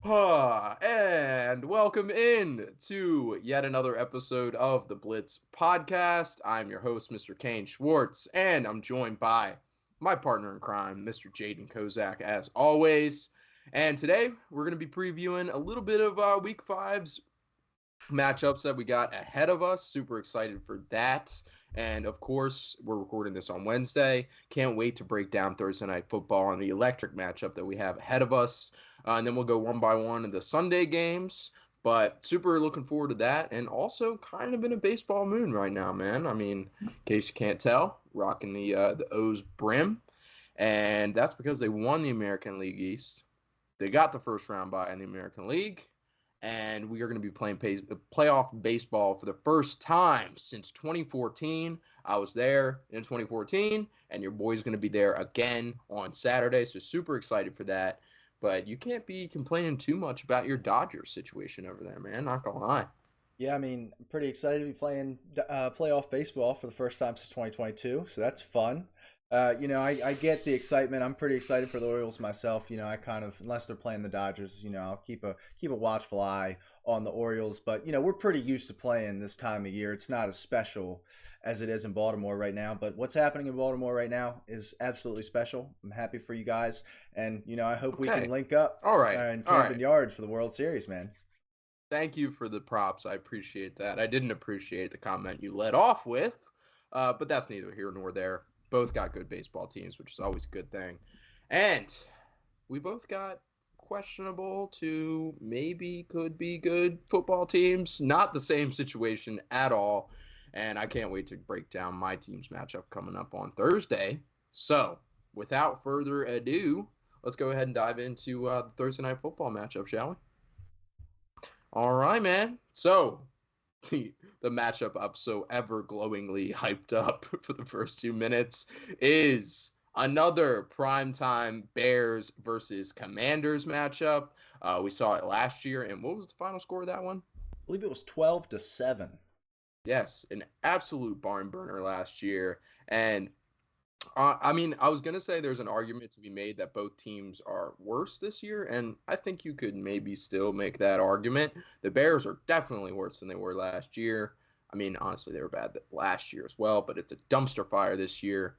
And welcome in to yet another episode of the Blitz podcast. I'm your host, Mr. Kane Schwartz, and I'm joined by my partner in crime, Mr. Jaden Kozak, as always. And today we're going to be previewing a little bit of Week Five's matchups that we got ahead of us. Super excited for that. And of course, we're recording this on Wednesday. Can't wait to break down Thursday Night Football and the electric matchup that we have ahead of us. And then we'll go one by one in the Sunday games. But super looking forward to that. And also kind of in a baseball mood right now, man. I mean, in case you can't tell, rocking the O's brim. And that's because they won the American League East. They got the first round bye in the American League, and we are going to be playing playoff baseball for the first time since 2014. I was there in 2014, and your boy's going to be there again on Saturday, so super excited for that. But you can't be complaining too much about your Dodgers situation over there, man. Not going to lie. Yeah, I mean, I'm pretty excited to be playing playoff baseball for the first time since 2022, so that's fun. I get the excitement. I'm pretty excited for the Orioles myself. I kind of, unless they're playing the Dodgers, I'll keep a watchful eye on the Orioles. But we're pretty used to playing this time of year. It's not as special as it is in Baltimore right now. But what's happening in Baltimore right now is absolutely special. I'm happy for you guys, and I hope we can Okay. link up All right. in All Camden right. Yards for the World Series, man. Thank you for the props. I appreciate that. I didn't appreciate the comment you led off with, but that's neither here nor there. Both got good baseball teams, which is always a good thing. And we both got questionable to maybe could be good football teams. Not the same situation at all. And I can't wait to break down my team's matchup coming up on Thursday. So, without further ado, let's go ahead and dive into the Thursday night football matchup, shall we? All right, man. So the matchup up so ever glowingly hyped up for the first 2 minutes is another primetime Bears versus Commanders matchup. We saw it last year, and what was the final score of that one? I believe it was 12-7. Yes, an absolute barn burner last year. And I mean, I was going to say there's an argument to be made that both teams are worse this year, and I think you could maybe still make that argument. The Bears are definitely worse than they were last year. I mean, honestly, they were bad last year as well, but it's a dumpster fire this year.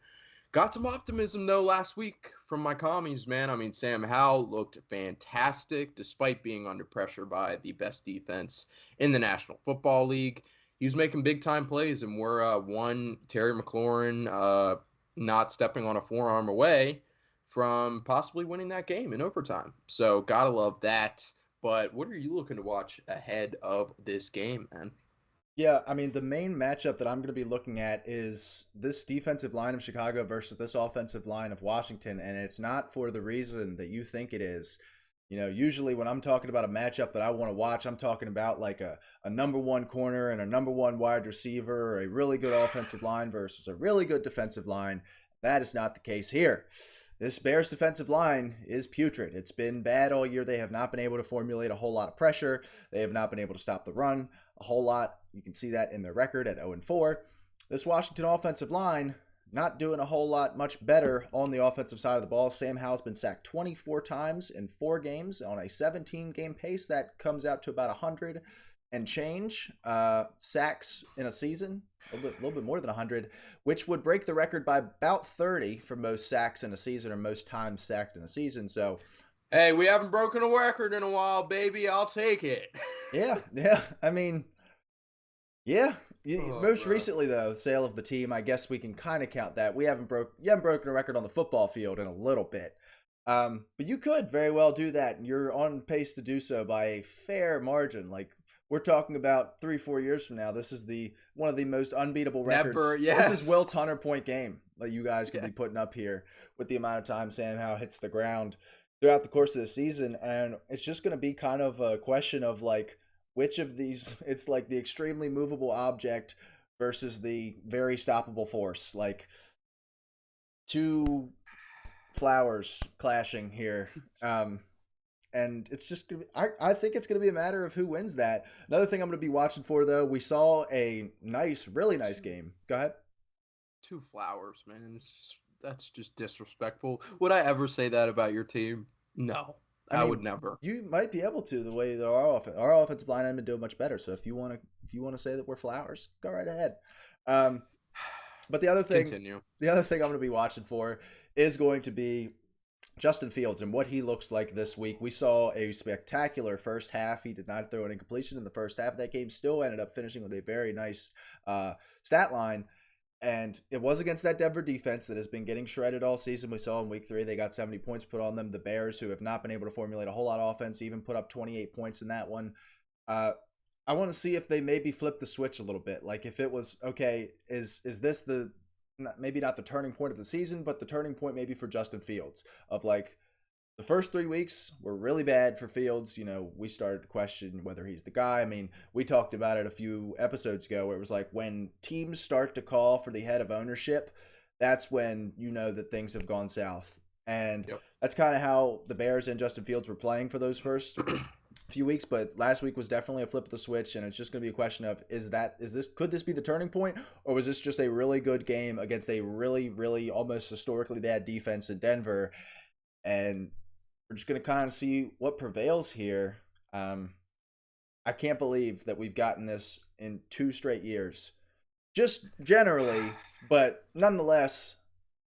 Got some optimism, though, last week from my commies, man. I mean, Sam Howell looked fantastic despite being under pressure by the best defense in the National Football League. He was making big time plays, and we're one Terry McLaurin not stepping on a forearm away from possibly winning that game in overtime. So gotta love that. But what are you looking to watch ahead of this game, man? Yeah, I mean, the main matchup that I'm going to be looking at is this defensive line of Chicago versus this offensive line of Washington. And it's not for the reason that you think it is. Usually when I'm talking about a matchup that I want to watch, I'm talking about like a number one corner and a number one wide receiver, or a really good offensive line versus a really good defensive line. That is not the case here. This Bears defensive line is putrid. It's been bad all year. They have not been able to formulate a whole lot of pressure. They have not been able to stop the run a whole lot. You can see that in their record at 0-4. This Washington offensive line not doing a whole lot much better on the offensive side of the ball. Sam Howell's been sacked 24 times in 4 games on a 17-game pace. That comes out to about 100 and change sacks in a season, a little bit more than 100, which would break the record by about 30 for most sacks in a season, or most times sacked in a season. So, Hey, we haven't broken a record in a while, baby. I'll take it. yeah. I mean, yeah. Oh, Most bro. recently, though, sale of the team, I guess we can kind of count that. You haven't broken a record on the football field in a little bit. But you could very well do that, and you're on pace to do so by a fair margin. Like, we're talking about 3-4 years from now. This is the one of the most unbeatable Never, records. This is yes. Wilt's 100-point game that you guys could Yeah. be putting up here with the amount of time Sam Howell hits the ground throughout the course of the season. And it's just going to be kind of a question of like which of these, it's like the extremely movable object versus the very stoppable force. Like two flowers clashing here. And it's just gonna be, I think it's gonna be a matter of who wins that. Another thing I'm gonna be watching for, though, we saw a really nice Two, game. Go ahead. two flowers, man. That's just disrespectful. Would I ever say that about your team? No. I I would mean, never. you might be able to the way that our offensive line had been doing much better. So if you want to say that we're flowers, go right ahead. Um, but Continue. the other thing I'm going to be watching for is going to be Justin Fields and what he looks like this week. We saw a spectacular first half. He did not throw an incompletion in the first half of that game. Still ended up finishing with a very nice stat line. And it was against that Denver defense that has been getting shredded all season. We saw in week 3, they got 70 points put on them. The Bears, who have not been able to formulate a whole lot of offense, even put up 28 points in that one. I want to see if they maybe flip the switch a little bit. Like if it was, okay, is this maybe not the turning point of the season, but the turning point maybe for Justin Fields of like, the first 3 weeks were really bad for Fields. We started to question whether he's the guy. I mean, we talked about it a few episodes ago where it was like when teams start to call for the head of ownership, that's when you know that things have gone south. And that's kind of how the Bears and Justin Fields were playing for those first few weeks. But last week was definitely a flip of the switch, and it's just going to be a question of could this be the turning point, or was this just a really good game against a really, really almost historically bad defense in Denver? And we're just going to kind of see what prevails here. I can't believe that we've gotten this in 2 straight years. Just generally, but nonetheless,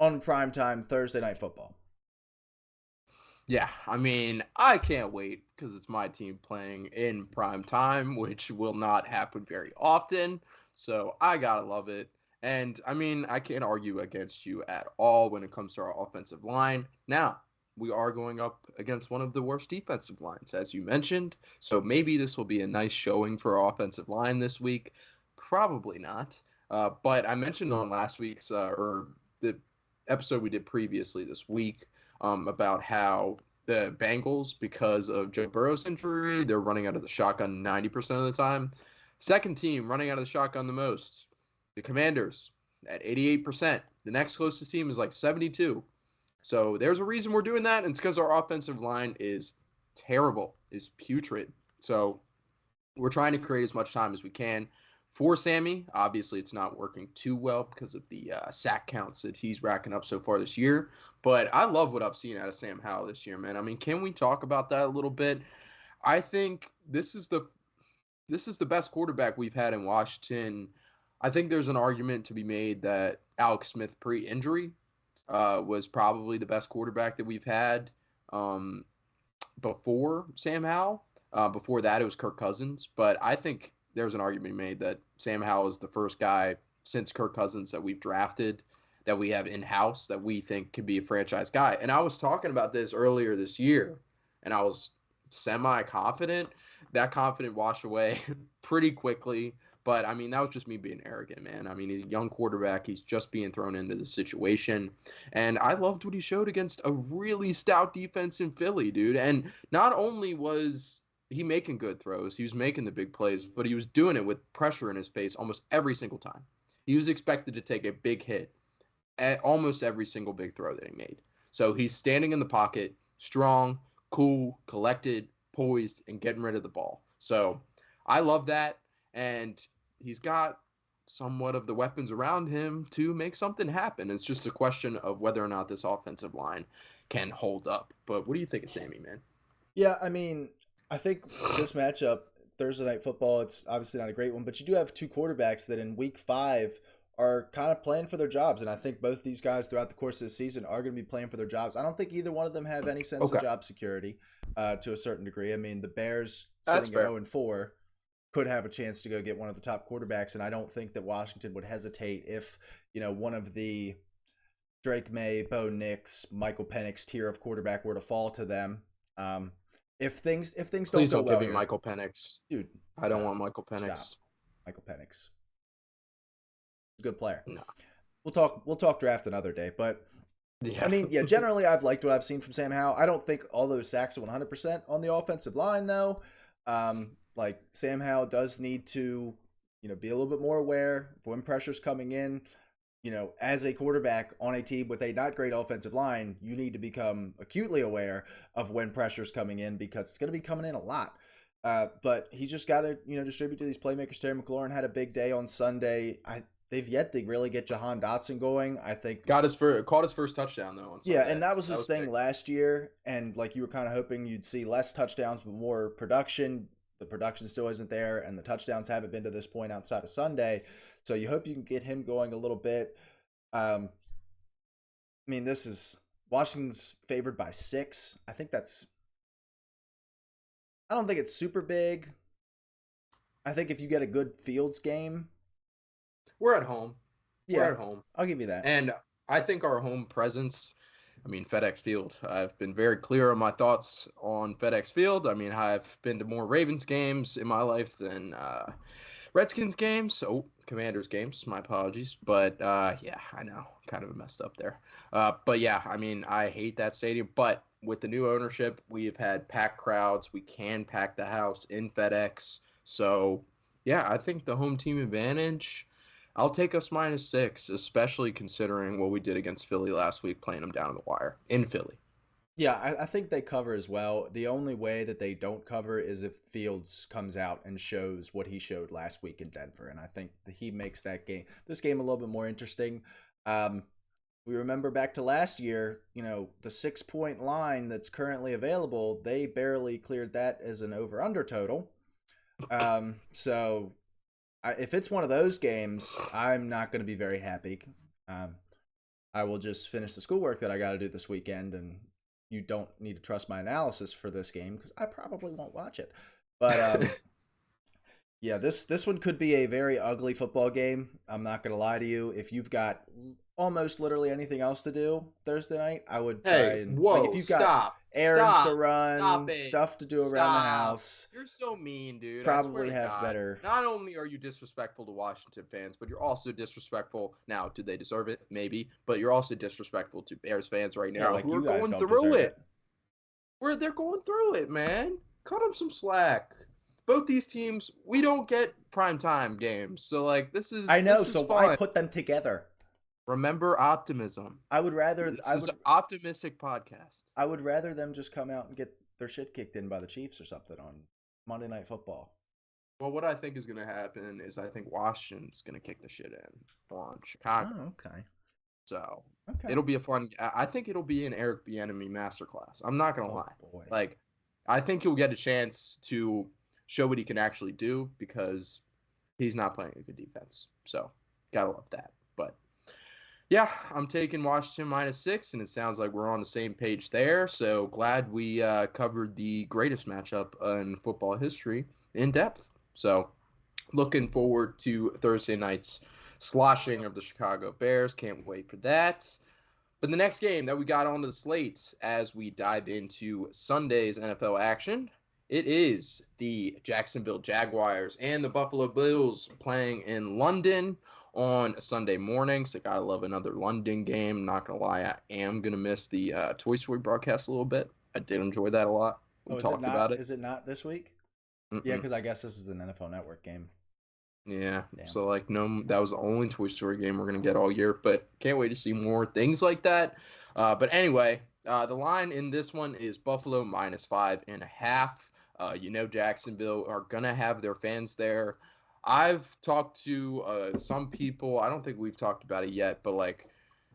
on primetime Thursday Night Football. Yeah, I mean, I can't wait because it's my team playing in prime time, which will not happen very often. So I gotta love it. And I mean, I can't argue against you at all when it comes to our offensive line. Now, we are going up against one of the worst defensive lines, as you mentioned. So maybe this will be a nice showing for our offensive line this week. Probably not. But I mentioned on last week's or the episode we did previously this week about how the Bengals, because of Joe Burrow's injury, they're running out of the shotgun 90% of the time. Second team running out of the shotgun the most, the Commanders at 88%. The next closest team is like 72. So there's a reason we're doing that, and it's because our offensive line is terrible, is putrid. So we're trying to create as much time as we can for Sammy. Obviously, it's not working too well because of the sack counts that he's racking up so far this year. But I love what I've seen out of Sam Howell this year, man. I mean, can we talk about that a little bit? I think this is the best quarterback we've had in Washington. I think there's an argument to be made that Alex Smith pre-injury was probably the best quarterback that we've had before Sam Howell. Before that, it was Kirk Cousins. But I think there's an argument made that Sam Howell is the first guy since Kirk Cousins that we've drafted, that we have in-house, that we think could be a franchise guy. And I was talking about this earlier this year, and I was semi-confident. That confidence washed away pretty quickly. But, I mean, that was just me being arrogant, man. I mean, he's a young quarterback. He's just being thrown into the situation. And I loved what he showed against a really stout defense in Philly, dude. And not only was he making good throws, he was making the big plays, but he was doing it with pressure in his face almost every single time. He was expected to take a big hit at almost every single big throw that he made. So he's standing in the pocket, strong, cool, collected, poised, and getting rid of the ball. So I love that. And he's got somewhat of the weapons around him to make something happen. It's just a question of whether or not this offensive line can hold up. But what do you think of Sammy, man? Yeah, I mean, I think this matchup, Thursday Night Football, it's obviously not a great one, but you do have 2 quarterbacks that in week 5 are kind of playing for their jobs. And I think both these guys throughout the course of the season are going to be playing for their jobs. I don't think either one of them have any sense of job security to a certain degree. I mean, the Bears sitting at 0-4 could have a chance to go get one of the top quarterbacks. And I don't think that Washington would hesitate if, one of the Drake May, Bo Nix, Michael Penix tier of quarterback were to fall to them. If things Please don't go don't well give me here, Michael Penix. dude, I don't want Michael Penix. Stop. Michael Penix. Good player. No. We'll talk draft another day, but Yeah. I mean, yeah, generally I've liked what I've seen from Sam Howell. I don't think all those sacks are 100% on the offensive line though. Like Sam Howell does need to, be a little bit more aware of when pressure's coming in. As a quarterback on a team with a not great offensive line, you need to become acutely aware of when pressure's coming in because it's going to be coming in a lot. But he just got to, distribute to these playmakers. Terry McLaurin had a big day on Sunday. they've yet to really get Jahan Dotson going. I think caught his first touchdown though on yeah, Sunday. and that was So that his was thing big. last year. And like you were kind of hoping you'd see less touchdowns but more production. The production still isn't there, and the touchdowns haven't been to this point outside of Sunday. So you hope you can get him going a little bit. I mean, this is Washington's favored by 6. I think that's. I don't think it's super big. I think if you get a good Fields game, We're at home. We're yeah, at home. I'll give you that. And I think our home presence, I mean, FedEx Field. I've been very clear on my thoughts on FedEx Field. I mean, I've been to more Ravens games in my life than Redskins games. Oh, Commanders games. My apologies. But yeah, I know. Kind of messed up there. But yeah, I mean, I hate that stadium. But with the new ownership, we've had packed crowds. We can pack the house in FedEx. So yeah, I think the home team advantage. I'll take us -6, especially considering what we did against Philly last week, playing them down to the wire in Philly. Yeah, I think they cover as well. The only way that they don't cover is if Fields comes out and shows what he showed last week in Denver, and I think that he makes this game a little bit more interesting. Um, we remember back to last year, the 6-point line that's currently available, they barely cleared that as an over/under total. So if it's one of those games, I'm not going to be very happy. Um, I will just finish the schoolwork that I got to do this weekend, and you don't need to trust my analysis for this game because I probably won't watch it. But yeah, this one could be a very ugly football game. I'm not going to lie to you. If you've got almost literally anything else to do Thursday night, I would try Hey, and like if whoa, you've got stop, errands to stop run, it, stuff to do around the stop. house, You're so mean, dude. I swear probably to have God. better. Not only are you disrespectful to Washington fans, but you're also disrespectful. Now, do they deserve it? Maybe. But you're also disrespectful to Bears fans right Yeah, now like who are you guys going don't through deserve it. it. Where they're going through it, man. Cut them some slack. Both these teams, we don't get primetime games. So, like, this I is know, this so is why fun. put them together? Remember optimism. I would rather This is an optimistic podcast. I would rather them just come out and get their shit kicked in by the Chiefs or something on Monday Night Football. Well, what I think is going to happen is I think Washington's going to kick the shit in on Chicago. Oh, okay. So Okay. it'll be a fun. I think it'll be an Eric Bieniemy masterclass. I'm not going to Oh lie. boy. Like, I think he'll get a chance to show what he can actually do because he's not playing a good defense. So gotta love that. But yeah, I'm taking Washington -6, and it sounds like we're on the same page there. So glad we covered the greatest matchup in football history in depth. So looking forward to Thursday night's sloshing of the Chicago Bears. Can't wait for that. But the next game that we got onto the slate as we dive into Sunday's NFL action, it is the Jacksonville Jaguars and the Buffalo Bills playing in London on Sunday morning. So gotta love another London game. Not gonna lie, I am gonna miss the Toy Story broadcast a little bit. I did enjoy that a lot. We Oh, is it talked not? about it. Is it not this week? Yeah, Mm-mm. because I guess this is an NFL Network game. Yeah, Damn. so like no, that was the only Toy Story game we're gonna get all year, but can't wait to see more things like that. But anyway, the line in this one is Buffalo -5.5. Jacksonville are gonna have their fans there. I've talked to some people. I don't think we've talked about it yet, but like,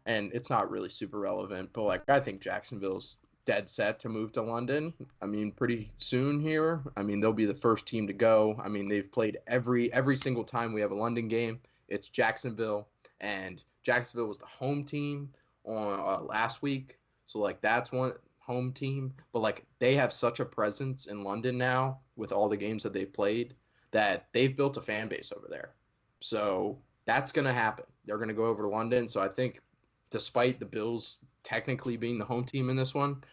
and it's not really super relevant, but like, I think Jacksonville's dead set to move to London. I mean, pretty soon here. I mean, they'll be the first team to go. I mean, they've played every single time we have a London game. It's Jacksonville, and Jacksonville was the home team on last week. So like that's one home team, but like they have such a presence in London now with all the games that they've played that they've built a fan base over there. So that's going to happen. They're going to go over to London. So I think despite the Bills technically being the home team in this one,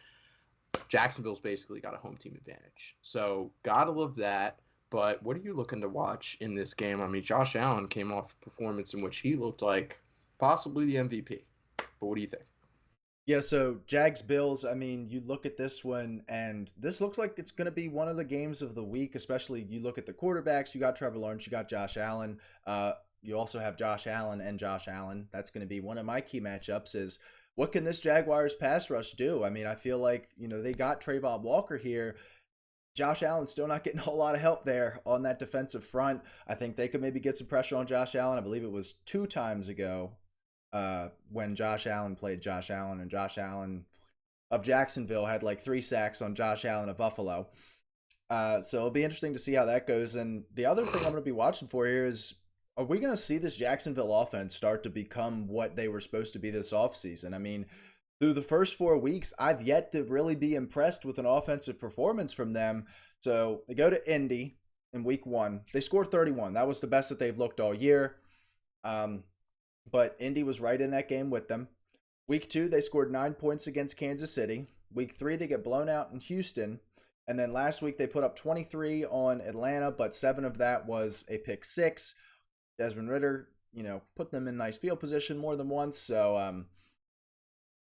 Jacksonville's basically got a home team advantage. So gotta love that. But what are you looking to watch in this game? I mean, Josh Allen came off a performance in which he looked like possibly the MVP. But what do you think? Yeah, so Jags Bills, I mean, you look at this one, and this looks like it's going to be one of the games of the week, especially you look at the quarterbacks. You got Trevor Lawrence, you got Josh Allen. You also have Josh Allen and Josh Allen. That's going to be one of my key matchups is what can this Jaguars pass rush do? I mean, I feel like, they got Trayvon Walker here. Josh Allen's still not getting a whole lot of help there on that defensive front. I think they could maybe get some pressure on Josh Allen. I believe it was 2 times ago when Josh Allen played Josh Allen, and Josh Allen of Jacksonville had like 3 sacks on Josh Allen of Buffalo. So it'll be interesting to see how that goes. And the other thing I'm going to be watching for here is, are we going to see this Jacksonville offense start to become what they were supposed to be this offseason? I mean, through the first 4 weeks, I've yet to really be impressed with an offensive performance from them. So they go to Indy in week 1. They scored 31. That was the best that they've looked all year. But Indy was right in that game with them. Week 2, they scored 9 points against Kansas City. Week 3, they get blown out in Houston. And then last week, they put up 23 on Atlanta, but 7 of that was a pick 6. Desmond Ridder, put them in nice field position more than once. So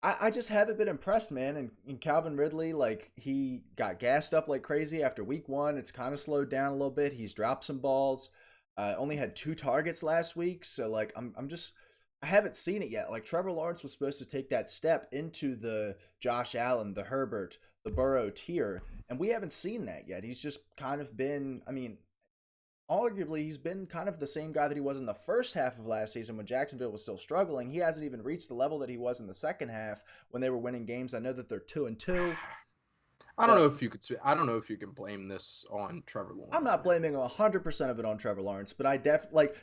I just haven't been impressed, man. And Calvin Ridley, like, he got gassed up like crazy after week 1. It's kind of slowed down a little bit. He's dropped some balls. Only had 2 targets last week. So, like, I haven't seen it yet. Like, Trevor Lawrence was supposed to take that step into the Josh Allen, the Herbert, the Burrow tier, and we haven't seen that yet. He's just kind of been, arguably he's been kind of the same guy that he was in the first half of last season when Jacksonville was still struggling. He hasn't even reached the level that he was in the second half when they were winning games. I know that they're 2-2. I don't know if you can blame this on Trevor Lawrence. I'm not blaming 100% of it on Trevor Lawrence, but I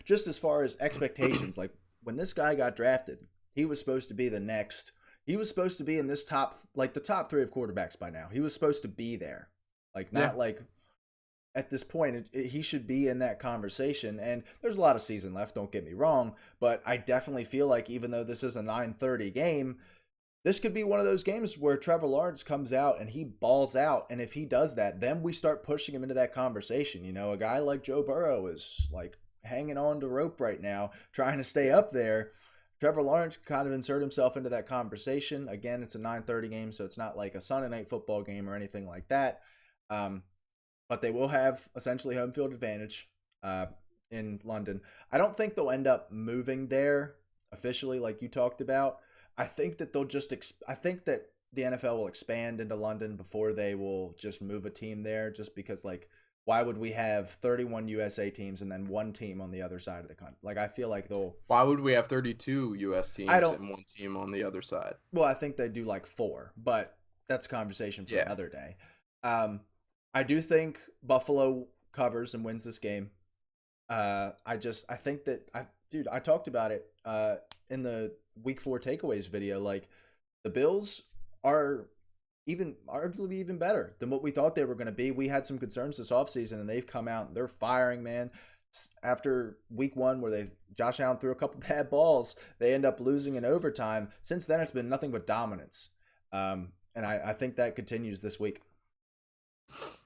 just as far as expectations, like, when this guy got drafted, he was supposed to be he was supposed to be in this the top 3 of quarterbacks by now. He was supposed to be there. At this point, he should be in that conversation. And there's a lot of season left, don't get me wrong. But I definitely feel like even though this is a 9:30 game, this could be one of those games where Trevor Lawrence comes out and he balls out. And if he does that, then we start pushing him into that conversation. A guy like Joe Burrow is like hanging on to rope right now, trying to stay up there. Trevor Lawrence kind of insert himself into that conversation. Again, it's a 9:30 game, so it's not like a Sunday night football game or anything like that. But they will have essentially home field advantage in London. I don't think they'll end up moving there officially, like you talked about. I think that I think that the NFL will expand into London before they will just move a team there, just because, like, why would we have 31 USA teams and then 1 team on the other side of the country? Like, I feel like Why would we have 32 US teams and 1 team on the other sside? Well, I think they do like 4, but that's a conversation for another day. I do think Buffalo covers and wins this game. I think that I talked about it in the Week 4 takeaways video. Like, the Bills are arguably even better than what we thought they were going to be. We had some concerns this offseason, and they've come out and they're firing, man. After week 1 where Josh Allen threw a couple bad balls, they end up losing in overtime. Since then, it's been nothing but dominance. And I think that continues this week.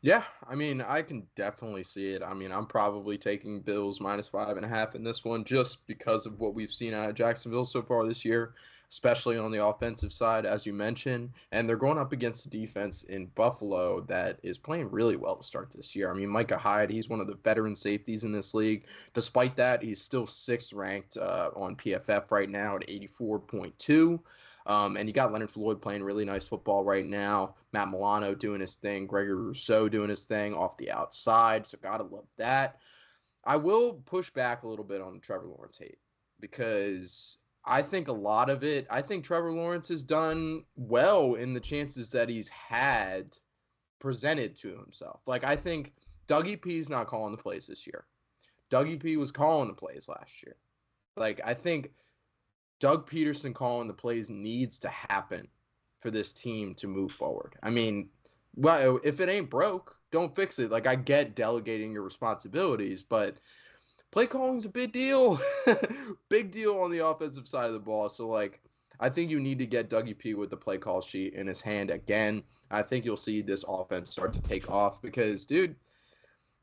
Yeah, I can definitely see it. I'm probably taking Bills -5.5 in this one just because of what we've seen out of Jacksonville so far this year, especially on the offensive side, as you mentioned. And they're going up against a defense in Buffalo that is playing really well to start this year. Micah Hyde, he's one of the veteran safeties in this league. Despite that, he's still 6th ranked on PFF right now at 84.2. And you got Leonard Floyd playing really nice football right now. Matt Milano doing his thing. Gregory Rousseau doing his thing off the outside. So gotta love that. I will push back a little bit on the Trevor Lawrence hate because I think Trevor Lawrence has done well in the chances that he's had presented to himself. Like, I think Dougie P's not calling the plays this year. Dougie P was calling the plays last year. Like, I think Doug Peterson calling the plays needs to happen for this team to move forward. Well, if it ain't broke, don't fix it. Like, I get delegating your responsibilities, but play calling's a big deal. Big deal on the offensive side of the ball. So, like, I think you need to get Dougie P with the play call sheet in his hand again. I think you'll see this offense start to take off because, dude,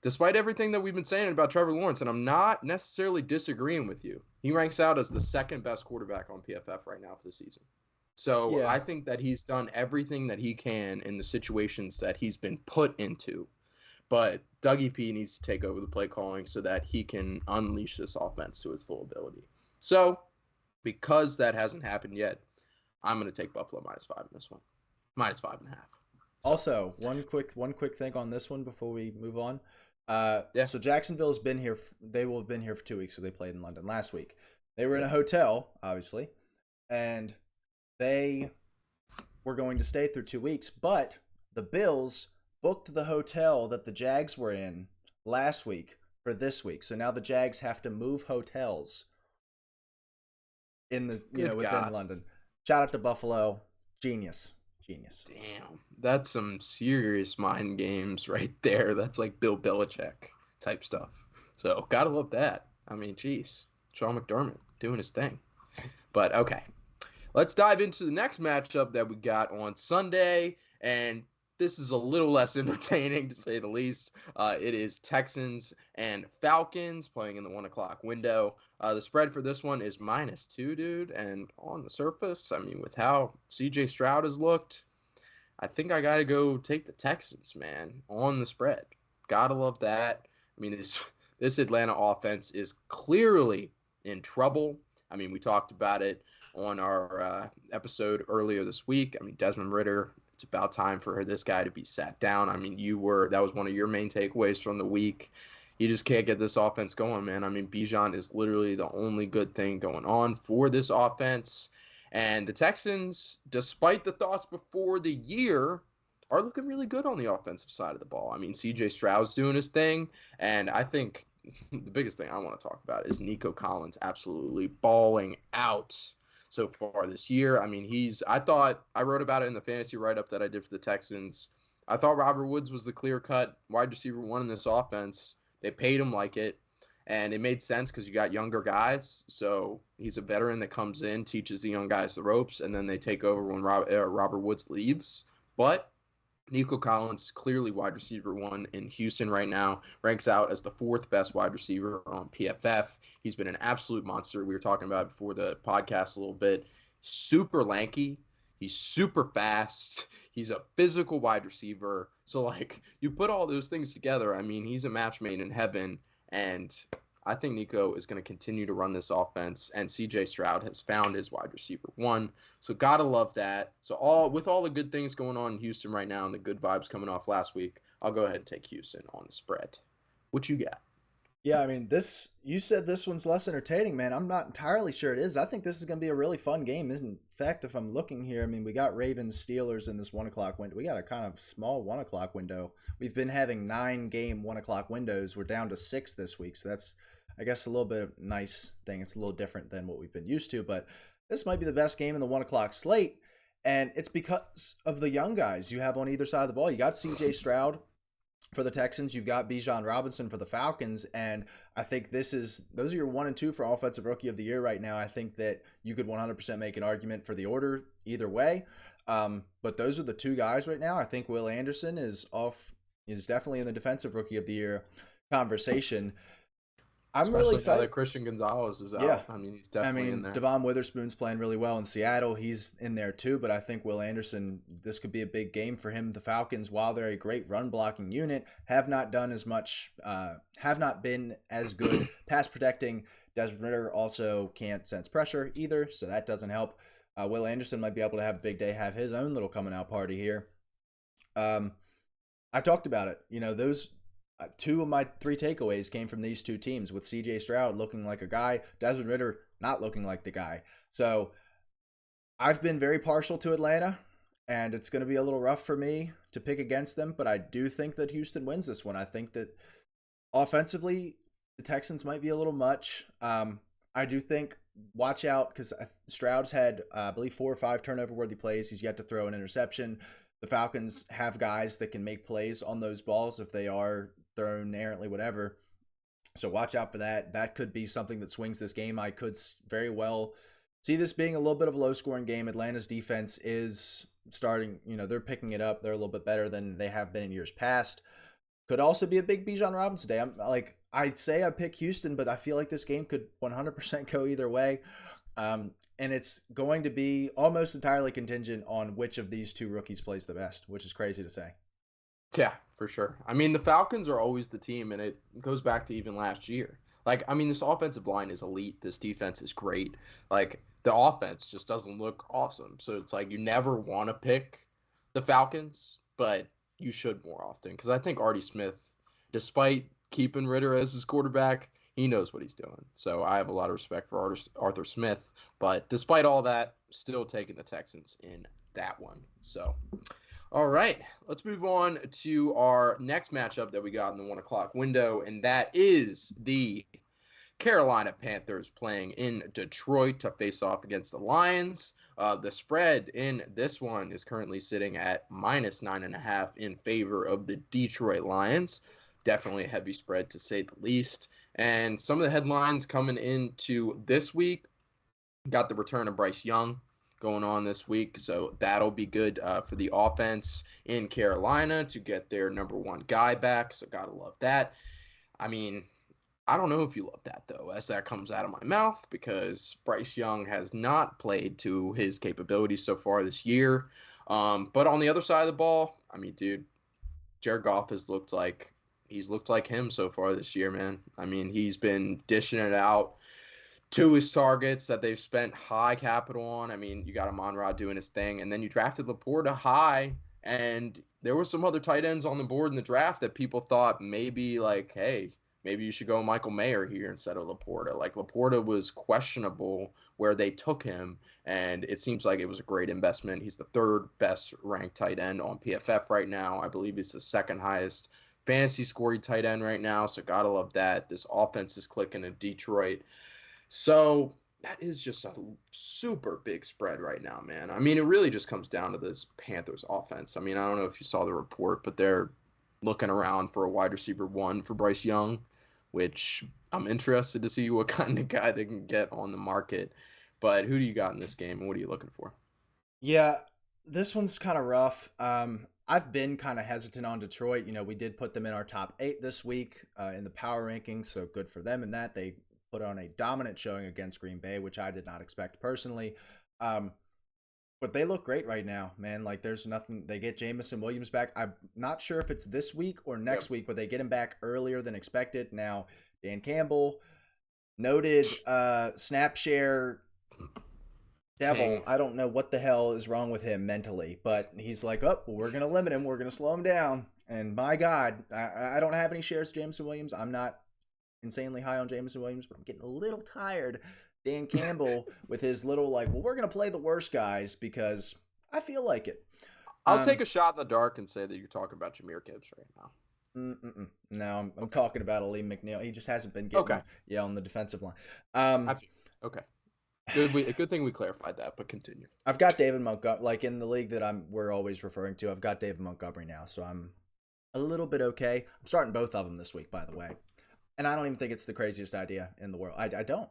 despite everything that we've been saying about Trevor Lawrence, and I'm not necessarily disagreeing with you, he ranks out as the 2nd best quarterback on PFF right now for the season. So yeah. I think that he's done everything that he can in the situations that he's been put into. But Dougie P needs to take over the play calling so that he can unleash this offense to its full ability. So because that hasn't happened yet, I'm going to take Buffalo -5 in this one. -5.5. So Also, one quick thing on this one before we move on. yeah, So Jacksonville's been here. They will have been here for 2 weeks because they played in London last week. They were in yeah, a hotel, obviously, and they were going to stay through 2 weeks. But the Bills booked the hotel that the Jags were in last week for this week. So now the Jags have to move hotels in the good within God. London. Shout out to Buffalo, genius, genius. Damn, that's some serious mind games right there. That's like Bill Belichick type stuff. So gotta love that. I mean, geez, Sean McDermott doing his thing. But okay, let's dive into the next matchup that we got on Sunday, and this is a little less entertaining to say the least. It is Texans and Falcons playing in the 1 o'clock window. The spread for this one is -2, dude. And on the surface, I mean, with how CJ Stroud has looked, I think I got to go take the Texans, man, on the spread. Gotta love that. I mean, this Atlanta offense is clearly in trouble. I mean, we talked about it on our episode earlier this week. I mean, Desmond Ritter, it's about time for this guy to be sat down. I mean, that was one of your main takeaways from the week. You just can't get this offense going, man. I mean, Bijan is literally the only good thing going on for this offense. And the Texans, despite the thoughts before the year, are looking really good on the offensive side of the ball. I mean, CJ Stroud's doing his thing, and I think the biggest thing I want to talk about is Nico Collins absolutely balling out so far this year. I mean, I wrote about it in the fantasy write-up that I did for the Texans. I thought Robert Woods was the clear-cut wide receiver one in this offense. They paid him like it. And it made sense because you got younger guys. So he's a veteran that comes in, teaches the young guys the ropes, and then they take over when Robert Woods leaves. But Nico Collins, clearly wide receiver one in Houston right now, ranks out as the fourth best wide receiver on PFF. He's been an absolute monster. We were talking about it before the podcast a little bit. Super lanky. He's super fast. He's a physical wide receiver. So, like, you put all those things together, I mean, he's a match made in heaven. And I think Nico is going to continue to run this offense, and CJ Stroud has found his wide receiver one. So gotta love that. So with all the good things going on in Houston right now and the good vibes coming off last week, I'll go ahead and take Houston on the spread. What you got? Yeah, I mean, you said this one's less entertaining, man. I'm not entirely sure it is. I think this is going to be a really fun game. In fact, if I'm looking here, I mean, we got Ravens Steelers in this 1 o'clock window. We got a kind of small 1 o'clock window. We've been having 9-game 1 o'clock windows. We're down to 6 this week. So that's, I guess, a little bit of a nice thing. It's a little different than what we've been used to, but this might be the best game in the 1 o'clock slate. And it's because of the young guys you have on either side of the ball. You got CJ Stroud for the Texans, you've got Bijan Robinson for the Falcons, and I think those are your 1 and 2 for Offensive Rookie of the Year right now. I think that you could 100% make an argument for the order either way, but those are the two guys right now. I think Will Anderson is definitely in the Defensive Rookie of the Year conversation. I'm Especially really now excited that Christian Gonzalez is out. Yeah. I mean, he's definitely in there. Devon Witherspoon's playing really well in Seattle. He's in there too, but I think Will Anderson, this could be a big game for him. The Falcons, while they're a great run blocking unit, have not done as much, have not been as good pass protecting. Desmond Ritter also can't sense pressure either, so that doesn't help. Will Anderson might be able to have a big day, have his own little coming out party here. I talked about it. Those 2 of my 3 takeaways came from these two teams, with CJ Stroud looking like a guy, Desmond Ritter not looking like the guy. So I've been very partial to Atlanta, and it's going to be a little rough for me to pick against them, but I do think that Houston wins this one. I think that offensively, the Texans might be a little much. I do think, watch out, because Stroud's had, I believe, 4 or 5 turnover-worthy plays. He's yet to throw an interception. The Falcons have guys that can make plays on those balls if they are thrown errantly, whatever. So watch out for that. That could be something that swings this game. I could very well see this being a little bit of a low-scoring game. Atlanta's defense is starting, they're picking it up. They're a little bit better than they have been in years past. Could also be a big Bijan Robinson day. I'd say I pick Houston, but I feel like this game could 100% go either way. And it's going to be almost entirely contingent on which of these 2 rookies plays the best, which is crazy to say. Yeah, for sure. I mean, the Falcons are always the team, and it goes back to even last year. Like, I mean, this offensive line is elite. This defense is great. Like, the offense just doesn't look awesome. So it's like you never want to pick the Falcons, but you should more often because I think Artie Smith, despite keeping Ritter as his quarterback, he knows what he's doing. So I have a lot of respect for Arthur Smith, but despite all that, still taking the Texans in that one. So, all right, let's move on to our next matchup that we got in the 1 o'clock window, and that is the Carolina Panthers playing in Detroit to face off against the Lions. The spread in this one is currently sitting at -9.5 in favor of the Detroit Lions. Definitely a heavy spread to say the least. And some of the headlines coming into this week got the return of Bryce Young going on this week. So that'll be good for the offense in Carolina to get their number one guy back. So got to love that. I mean, I don't know if you love that, though, as that comes out of my mouth, because Bryce Young has not played to his capabilities so far this year. But on the other side of the ball, I mean, dude, Jared Goff has looked like him so far this year, man. I mean, he's been dishing it out to his targets that they've spent high capital on. I mean, you got Amon-Ra doing his thing, and then you drafted Laporta high, and there were some other tight ends on the board in the draft that people thought maybe like, hey, maybe you should go Michael Mayer here instead of Laporta. Like Laporta was questionable where they took him, and it seems like it was a great investment. He's the third best ranked tight end on PFF right now. I believe he's the second highest fantasy scoring tight end right now, so gotta love that. This offense is clicking in Detroit. So that is just a super big spread right now, man. I mean, it really just comes down to this Panthers offense. I mean, I don't know if you saw the report, but they're looking around for a wide receiver one for Bryce Young, which I'm interested to see what kind of guy they can get on the market. But who do you got in this game, and what are you looking for? Yeah, this one's kind of rough. I've been kind of hesitant on Detroit. You know, we did put them in our top 8 this week in the power rankings, so good for them in that. They put on a dominant showing against Green Bay, which I did not expect personally. But they look great right now, man. Like, there's nothing. They get Jamison Williams back. I'm not sure if it's this week or next week, but they get him back earlier than expected. Now, Dan Campbell, noted snap share devil. King. I don't know what the hell is wrong with him mentally, but he's like, oh, well, we're going to limit him. We're going to slow him down. And my God, I don't have any shares of Jameson Williams. I'm not insanely high on Jameson Williams, but I'm getting a little tired. Dan Campbell with his little like, well, we're going to play the worst guys because I feel like it. I'll take a shot in the dark and say that you're talking about Jahmyr Gibbs right now. No, I'm talking about Aleem McNeil. He just hasn't been getting on the defensive line. Okay. Good thing we clarified that, but continue. I've got David Montgomery, like in the league that we're always referring to. I've got David Montgomery now, so I'm a little bit okay. I'm starting both of them this week, by the way, and I don't even think it's the craziest idea in the world. I don't.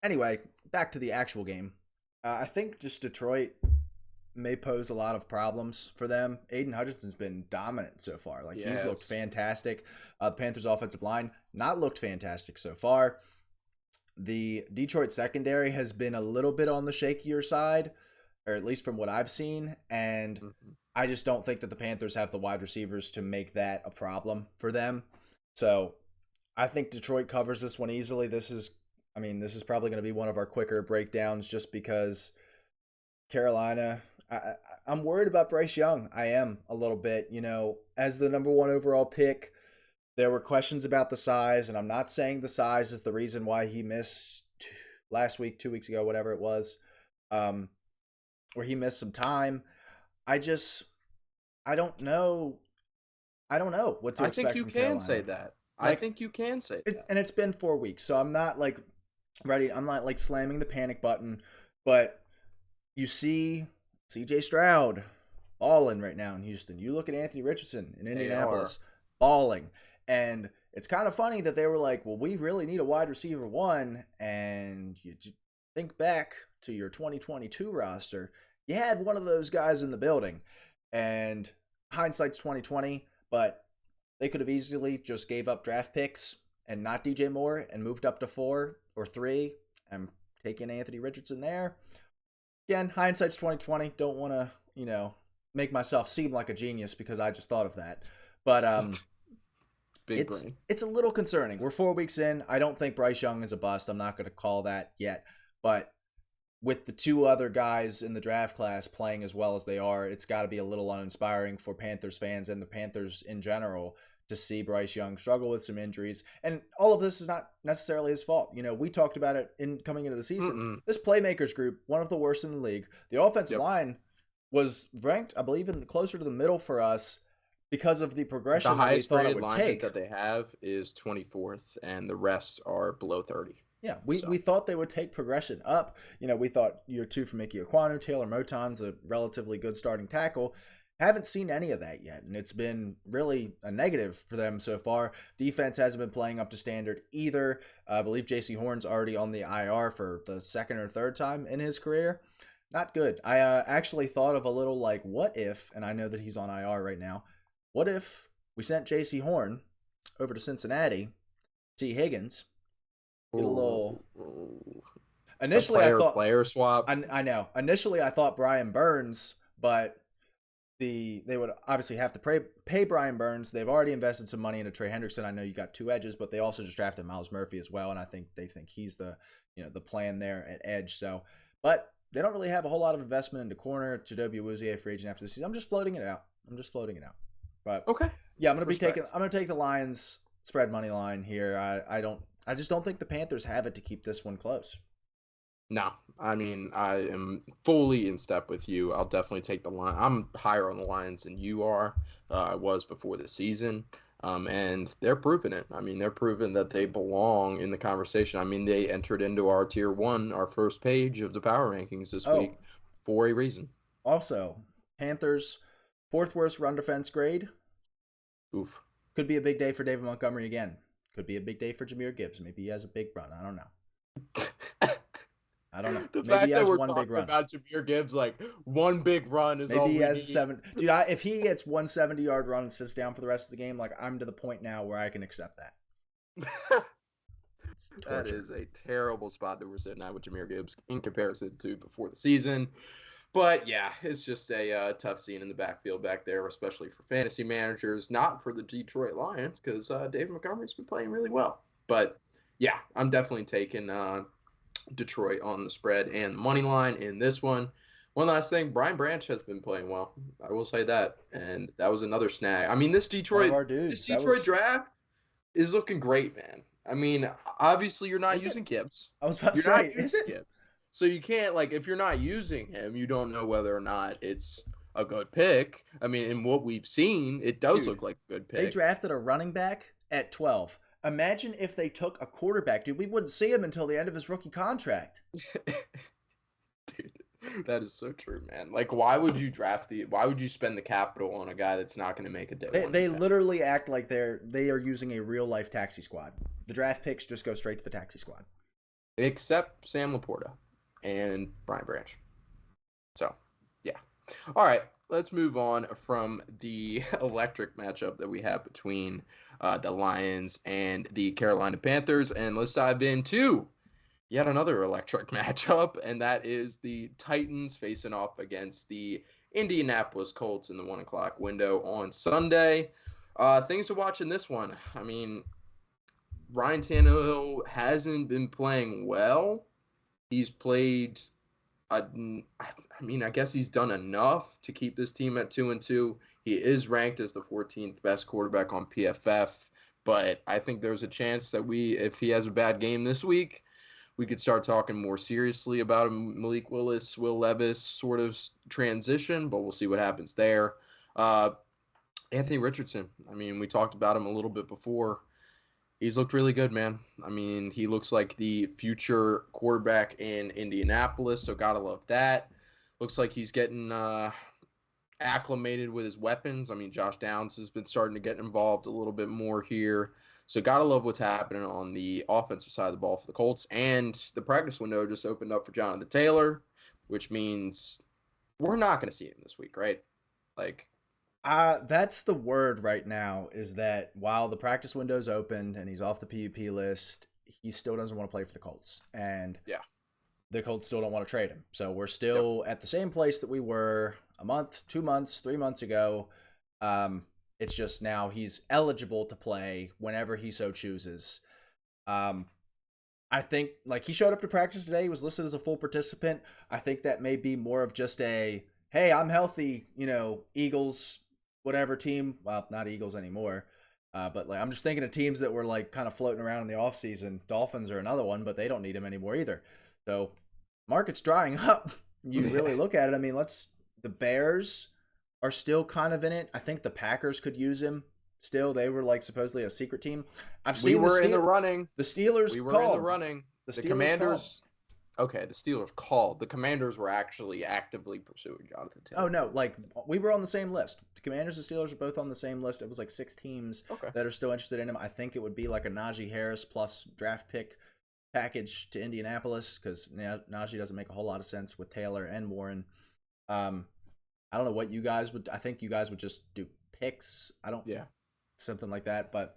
Anyway, back to the actual game. I think just Detroit may pose a lot of problems for them. Aiden Hutchinson's been dominant so far. Like, he's looked fantastic. The Panthers' offensive line not looked fantastic so far. The Detroit secondary has been a little bit on the shakier side, or at least from what I've seen, and I just don't think that the Panthers have the wide receivers to make that a problem for them. So I think Detroit covers this one easily. This is probably going to be one of our quicker breakdowns just because Carolina, I'm worried about Bryce Young. I am a little bit, as the number 1 overall pick. There were questions about the size, and I'm not saying the size is the reason why he missed last week, 2 weeks ago, whatever it was, where he missed some time. I don't know what to expect from Carolina. I think you can say that. I think you can say that. And it's been 4 weeks, so I'm not like ready. I'm not like slamming the panic button, but you see CJ Stroud balling right now in Houston. You look at Anthony Richardson in Indianapolis balling. And it's kind of funny that they were like, well, we really need a wide receiver one. And you think back to your 2022 roster, you had one of those guys in the building. And hindsight's 2020, but they could have easily just gave up draft picks and not DJ Moore and moved up to 4 or 3 and taken Anthony Richardson there. Again, hindsight's 2020. Don't want to, make myself seem like a genius because I just thought of that. But it's a little concerning. We're 4 weeks in. I don't think Bryce Young is a bust. I'm not going to call that yet. But with the two other guys in the draft class playing as well as they are, it's got to be a little uninspiring for Panthers fans and the Panthers in general to see Bryce Young struggle with some injuries. And all of this is not necessarily his fault. You know, we talked about it in coming into the season. Mm-mm. This playmakers group, one of the worst in the league. The offensive Yep. line was ranked, I believe, in closer to the middle for us because of the The progression that we highest thought it rated would lineman take. that they have is 24th, and the rest are below 30. Yeah, So, we thought they would take progression up. You know, we thought year two for Mickey Ekwonu, Taylor Moton's a relatively good starting tackle. Haven't seen any of that yet, and it's been really a negative for them so far. Defense hasn't been playing up to standard either. I believe J.C. Horn's already on the IR for the second or third time in his career. Not good. I actually thought of a little like, what if, and I know that he's on IR right now, what if we sent J.C. Horn over to Cincinnati, T. Higgins, get a little... Initially, I thought... player swap. I know. Initially, I thought Brian Burns, but they would obviously have to pay Brian Burns. They've already invested some money into Trey Hendrickson. I know you got two edges, but they also just drafted Miles Murphy as well, and I think they think he's the plan there at edge. So, but they don't really have a whole lot of investment into corner. Jadobi Awuzie, free agent after the season. I'm just floating it out. But Okay. yeah, I'm gonna take the Lions spread money line here. I just don't think the Panthers have it to keep this one close. No, I mean, I am fully in step with you. I'll definitely take the line. I'm higher on the Lions than you are. I was before the season. And they're proving it. I mean, they're proving that they belong in the conversation. I mean, they entered into our tier one, our first page of the power rankings this week for a reason. Also, Panthers, fourth worst run defense grade. Oof. Could be a big day for David Montgomery again. Could be a big day for Jahmyr Gibbs. Maybe he has a big run. I don't know. The Maybe fact he that has we're one big talking run. about Jahmyr Gibbs, like one big run is all Maybe he we has need. 7. Dude, if he gets 170-yard run and sits down for the rest of the game, like I'm to the point now where I can accept that. That is a terrible spot that we're sitting at with Jahmyr Gibbs in comparison to before the season. But yeah, it's just a tough scene in the backfield back there, especially for fantasy managers, not for the Detroit Lions, because David Montgomery's been playing really well. But yeah, I'm definitely taking Detroit on the spread and the money line in this one. One last thing, Brian Branch has been playing well. I will say that, and that was another snag. I mean, this Detroit draft is looking great, man. I mean, obviously you're not using Gibbs. I was about to say, is it? Gibbs. So you can't, like, if you're not using him, you don't know whether or not it's a good pick. I mean, in what we've seen, it does look like a good pick. They drafted a running back at 12. Imagine if they took a quarterback, dude. We wouldn't see him until the end of his rookie contract. Dude, that is so true, man. Like, why would you spend the capital on a guy that's not going to make a day? They literally act like they are using a real life taxi squad. The draft picks just go straight to the taxi squad. Except Sam Laporta and Brian Branch. So, yeah. All right, let's move on from the electric matchup that we have between the Lions and the Carolina Panthers, and let's dive into yet another electric matchup, and that is the Titans facing off against the Indianapolis Colts in the 1 o'clock window on Sunday. Things to watch in this one. I mean, Ryan Tannehill hasn't been playing well. He's played, I guess he's done enough to keep this team at 2-2. He is ranked as the 14th best quarterback on PFF, but I think there's a chance that if he has a bad game this week, we could start talking more seriously about a Malik Willis, Will Levis sort of transition, but we'll see what happens there. Anthony Richardson, I mean, we talked about him a little bit before. He's looked really good, man. I mean, he looks like the future quarterback in Indianapolis, so gotta love that. Looks like he's getting acclimated with his weapons. I mean, Josh Downs has been starting to get involved a little bit more here. So gotta love what's happening on the offensive side of the ball for the Colts. And the practice window just opened up for Jonathan Taylor, which means we're not going to see him this week, right? Like, that's the word right now, is that while the practice window's opened and he's off the PUP list, he still doesn't want to play for the Colts. And yeah, the Colts still don't want to trade him. So we're still at the same place that we were a month, 2 months, 3 months ago. It's just now he's eligible to play whenever he so chooses. I think like he showed up to practice today. He was listed as a full participant. I think that may be more of just a hey, I'm healthy. Eagles, whatever team. Well, not Eagles anymore. But like I'm just thinking of teams that were like kind of floating around in the offseason. Dolphins are another one, but they don't need him anymore either. So market's drying up. You really look at it. I mean, the Bears are still kind of in it. I think the Packers could use him. Still, they were like supposedly a secret team. We were in the running. The Steelers We were called. in the running. The Commanders. Okay, the Steelers called. The Commanders were actually actively pursuing Jonathan Taylor. Oh no, like we were on the same list. The Commanders and Steelers are both on the same list. It was like 6 teams that are still interested in him. I think it would be like a Najee Harris plus draft pick package to Indianapolis because Najee doesn't make a whole lot of sense with Taylor and Warren. I don't know what you guys would. I think you guys would just do picks. Something like that, but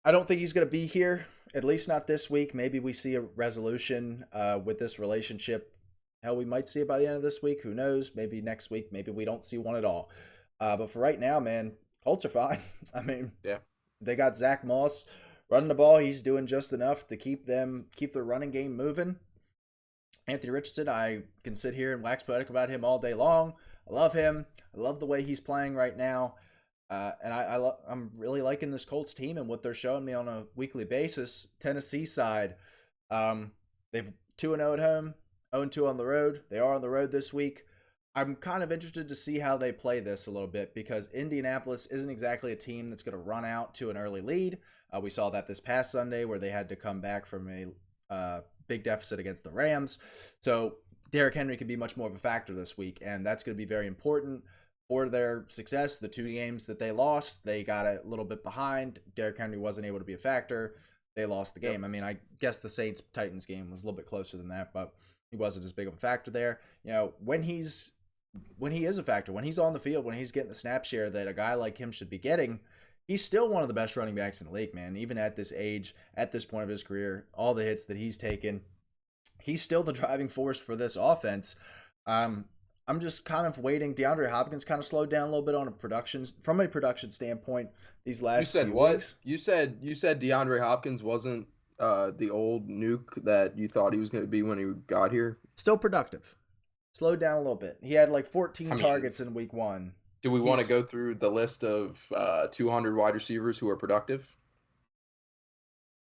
I don't think he's going to be here, at least not this week. Maybe we see a resolution with this relationship. Hell, we might see it by the end of this week. Who knows? Maybe next week. Maybe we don't see one at all. But for right now, man, Colts are fine. I mean, they got Zach Moss running the ball. He's doing just enough to keep their running game moving. Anthony Richardson, I can sit here and wax poetic about him all day long. I love him. I love the way he's playing right now. And I'm really liking this Colts team and what they're showing me on a weekly basis. Tennessee side, they've 2-0 at home, 0-2 on the road. They are on the road this week. I'm kind of interested to see how they play this a little bit because Indianapolis isn't exactly a team that's going to run out to an early lead. We saw that this past Sunday where they had to come back from a big deficit against the Rams. So Derrick Henry could be much more of a factor this week, and that's going to be very important for their success. The 2 games that they lost, they got a little bit behind. Derrick Henry wasn't able to be a factor. They lost the game. I mean, I guess the Saints-Titans game was a little bit closer than that, but he wasn't as big of a factor there. When he is a factor, when he's on the field, when he's getting the snap share that a guy like him should be getting, he's still one of the best running backs in the league, man. Even at this age, at this point of his career, all the hits that he's taken, he's still the driving force for this offense. I'm just kind of waiting. DeAndre Hopkins kind of slowed down a little bit from a production standpoint these last few weeks. You said DeAndre Hopkins wasn't the old nuke that you thought he was going to be when he got here? Still productive. Slowed down a little bit. He had like 14 targets in week 1. Do we want to go through the list of 200 wide receivers who are productive?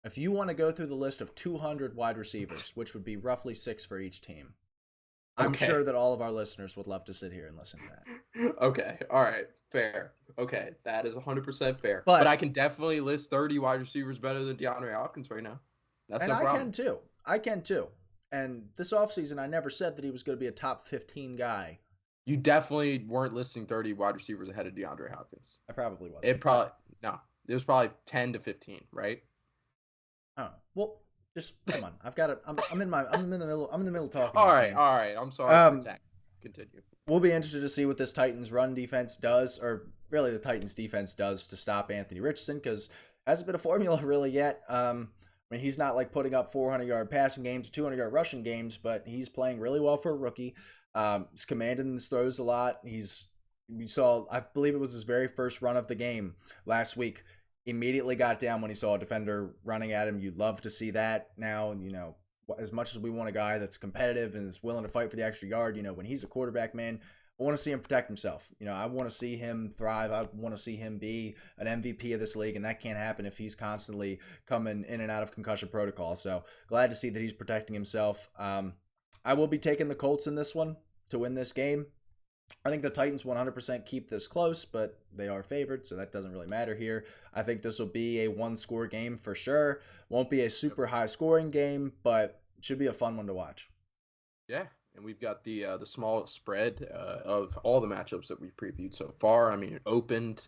If you want to go through the list of 200 wide receivers, which would be roughly 6 for each team, I'm sure that all of our listeners would love to sit here and listen to that. Okay. All right. Fair. Okay. That is 100% fair. But I can definitely list 30 wide receivers better than DeAndre Hopkins right now. That's no problem. I can too. And this offseason, I never said that he was going to be a top 15 guy. You definitely weren't listing 30 wide receivers ahead of DeAndre Hopkins. I probably wasn't. It was probably 10 to 15, right? Oh, well, just come on. I've got it. I'm in the middle of talking. All right. I'm sorry. Continue. We'll be interested to see what this Titans run defense does, or really the Titans defense does to stop Anthony Richardson, because hasn't been a formula really yet. I mean, he's not like putting up 400-yard passing games, 200-yard rushing games, but he's playing really well for a rookie. He's commanding his throws a lot. I believe it was his very first run of the game last week. Immediately got down when he saw a defender running at him. You'd love to see that now. As much as we want a guy that's competitive and is willing to fight for the extra yard, when he's a quarterback, man, I want to see him protect himself. I want to see him thrive. I want to see him be an MVP of this league, and that can't happen if he's constantly coming in and out of concussion protocol. So glad to see that he's protecting himself. I will be taking the Colts in this one to win this game. I think the Titans 100% keep this close, but they are favored, so that doesn't really matter here. I think this will be a one-score game for sure. Won't be a super high-scoring game, but should be a fun one to watch. Yeah, and we've got the smallest spread of all the matchups that we've previewed so far. I mean, it opened.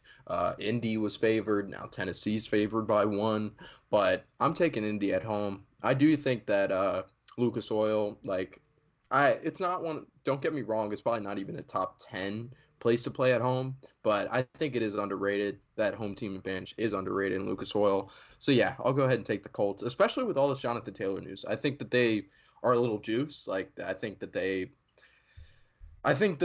Indy was favored. Now Tennessee's favored by 1, but I'm taking Indy at home. I do think that Lucas Oil, it's not one. Don't get me wrong. It's probably not even a top 10 place to play at home, but I think it is underrated. That home team advantage is underrated in Lucas Oil. So yeah, I'll go ahead and take the Colts, especially with all this Jonathan Taylor news. I think that they are a little juice. I think that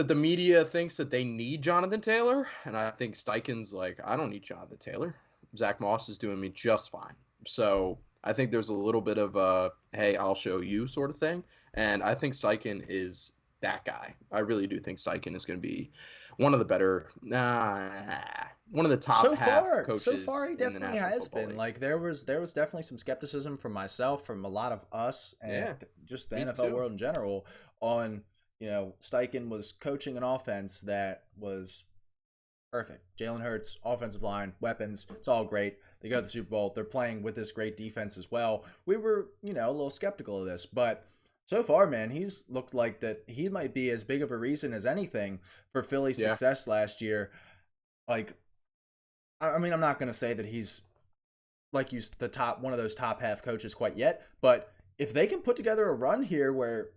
the media thinks that they need Jonathan Taylor, and I think Steichen's I don't need Jonathan Taylor. Zach Moss is doing me just fine. So I think there's a little bit of a hey, I'll show you sort of thing, and I think Steichen is that guy. I really do think Steichen is going to be one of the better, one of the top half So far, coaches he in the definitely National has Football been. League. Like there was definitely some skepticism from myself, from a lot of us, and Yeah, just the me NFL too. world in general on Steichen was coaching an offense that was perfect. Jalen Hurts, offensive line, weapons, it's all great. They go to the Super Bowl. They're playing with this great defense as well. We were, a little skeptical of this, but so far, man, he's looked like that he might be as big of a reason as anything for Philly's Yeah, success last year. Like, I mean, I'm not going to say that he's like you the top one of those top half coaches quite yet, but if they can put together a run here where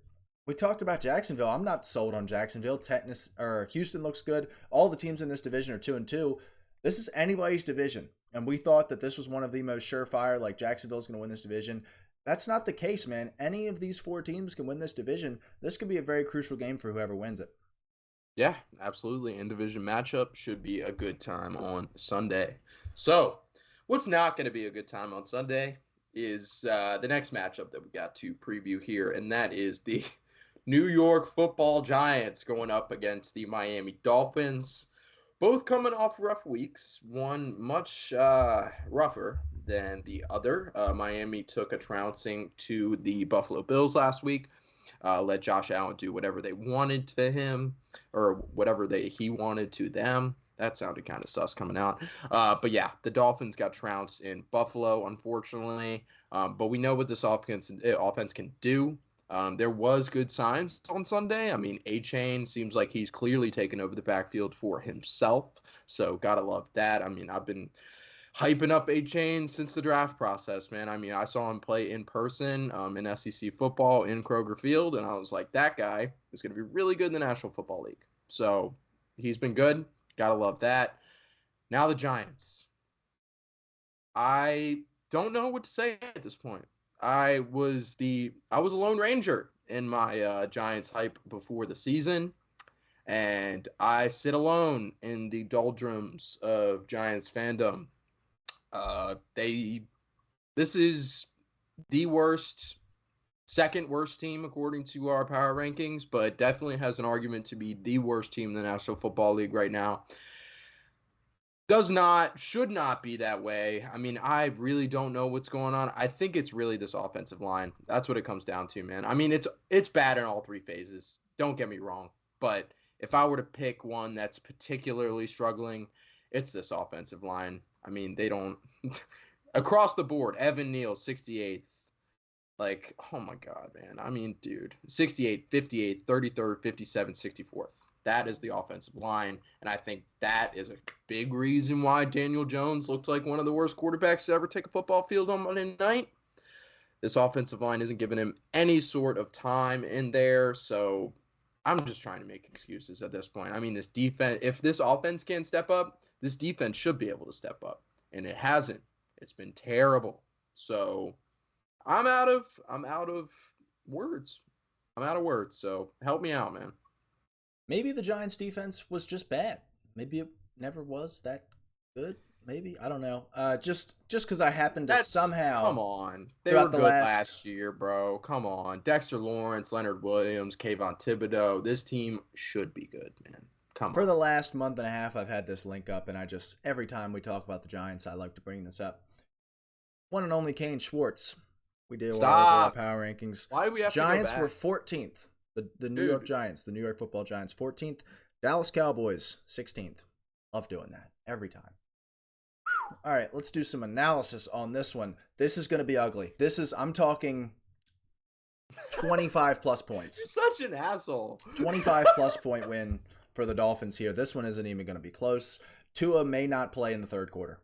we talked about Jacksonville, I'm not sold on Jacksonville. Houston looks good. All the teams in this division are 2-2. This is anybody's division, and we thought that this was one of the most surefire. Like Jacksonville's going to win this division. That's not the case, man. Any of these four teams can win this division. This could be a very crucial game for whoever wins it. yeah, absolutely. In division matchup should be a good time on Sunday. So, what's not going to be a good time on Sunday is the next matchup that we got to preview here, and that is the New York Football Giants going up against the Miami Dolphins. Both coming off rough weeks, one much rougher than the other. Miami took a trouncing to the Buffalo Bills last week. Let Josh Allen do whatever they wanted to him, or whatever he wanted to them. That sounded kind of sus coming out. But yeah, the Dolphins got trounced in Buffalo, unfortunately. But we know what this offense can do. There was good signs on Sunday. I mean, A-Chain seems like he's clearly taken over the backfield for himself. So gotta love that. I mean, I've been hyping up A-Chain since the draft process, man. I mean, I saw him play in person in SEC football in Kroger Field, and I was like, that guy is going to be really good in the National Football League. So he's been good. Gotta love that. Now the Giants. I don't know what to say at this point. I was a Lone Ranger in my Giants hype before the season, and I sit alone in the doldrums of Giants fandom. They This is the second worst team according to our power rankings, but definitely has an argument to be the worst team in the National Football League right now. Should not be that way. I mean, I really don't know what's going on. I think it's really this offensive line. That's what it comes down to, man. I mean, it's bad in all three phases. Don't get me wrong, but if I were to pick one that's particularly struggling, it's this offensive line. I mean, they don't across the board. Evan Neal, 68th. Like, oh my God, man. I mean, dude, 68, 58, 33rd, 57, 64th. That is the offensive line. And I think that is a big reason why Daniel Jones looked like one of the worst quarterbacks to ever take a football field on Monday night. This offensive line isn't giving him any sort of time in there. So I'm just trying to make excuses at this point. I mean, this defense, if this offense can't step up, this defense should be able to step up. And it hasn't. It's been terrible. So I'm out of words. I'm out of words. So help me out, man. Maybe the Giants defense was just bad. Maybe it never was that good. Maybe I don't know. Just because I happened to That's somehow come on. They were throughout the good last last year, bro. Come on. Dexter Lawrence, Leonard Williams, Kayvon Thibodeau. This team should be good, man. Come for on. the last month and a half, I've had this link up, and I just every time we talk about the Giants, I like to bring this up. One and only Kane Schwartz. We did our overall Stop. power rankings. Why do we have Giants to go were back? 14th. The New Dude. York Giants, the New York Football Giants, 14th. Dallas Cowboys, 16th. Love doing that every time. All right, let's do some analysis on this one. This is going to be ugly. I'm talking 25 plus points. You're such an asshole. 25 plus point win for the Dolphins here. This one isn't even going to be close. Tua may not play in the third quarter.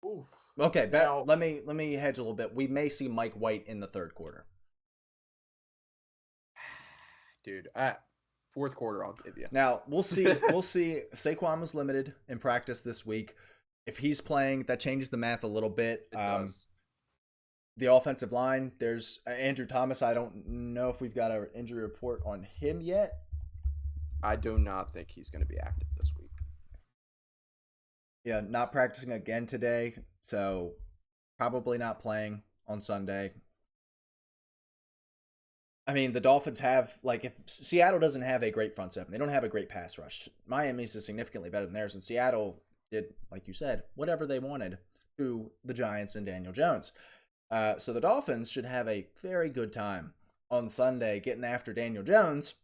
Oof. Okay, Now, let me hedge a little bit. We may see Mike White in the third quarter. dude, fourth quarter, I'll give you. Now we'll see. We'll see. Saquon was limited in practice this week. If he's playing, that changes the math a little bit. It does. The offensive line, there's Andrew Thomas. I don't know if we've got an injury report on him yet. I do not think he's going to be active this week. Yeah, not practicing again today. So probably not playing on Sunday. I mean, the Dolphins have, like, if Seattle doesn't have a great front seven, they don't have a great pass rush. Miami's is significantly better than theirs, and Seattle did, like you said, whatever they wanted to the Giants and Daniel Jones. So the Dolphins should have a very good time on Sunday getting after Daniel Jones,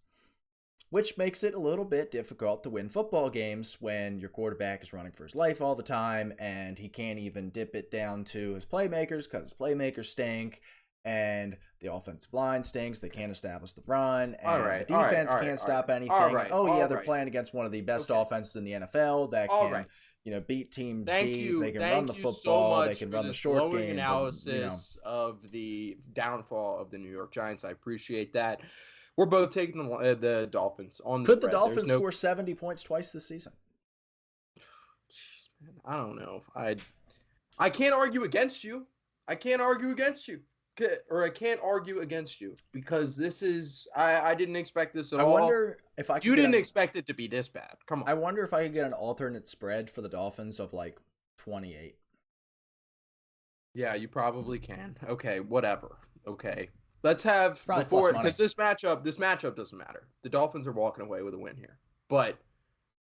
which makes it a little bit difficult to win football games when your quarterback is running for his life all the time and he can't even dip it down to his playmakers because his playmakers stink. And the offensive line stinks. They can't establish the run. And the defense can't stop anything. They're playing against one of the best offenses in the NFL that can, beat teams deep. They can run the football. They can run the short game. Analysis of the downfall of the New York Giants. I appreciate that. We're both taking the Dolphins on the spread. Could the Dolphins score 70 points twice this season? Jeez, man, I don't know. I can't argue against you. I can't argue against you because this is I didn't expect this at all. I wonder if I could you didn't expect it to be this bad. Come on. I wonder if I could get an alternate spread for the Dolphins of like 28. Yeah, you probably can. Okay, whatever. Okay. Let's have before because this matchup doesn't matter. The Dolphins are walking away with a win here. But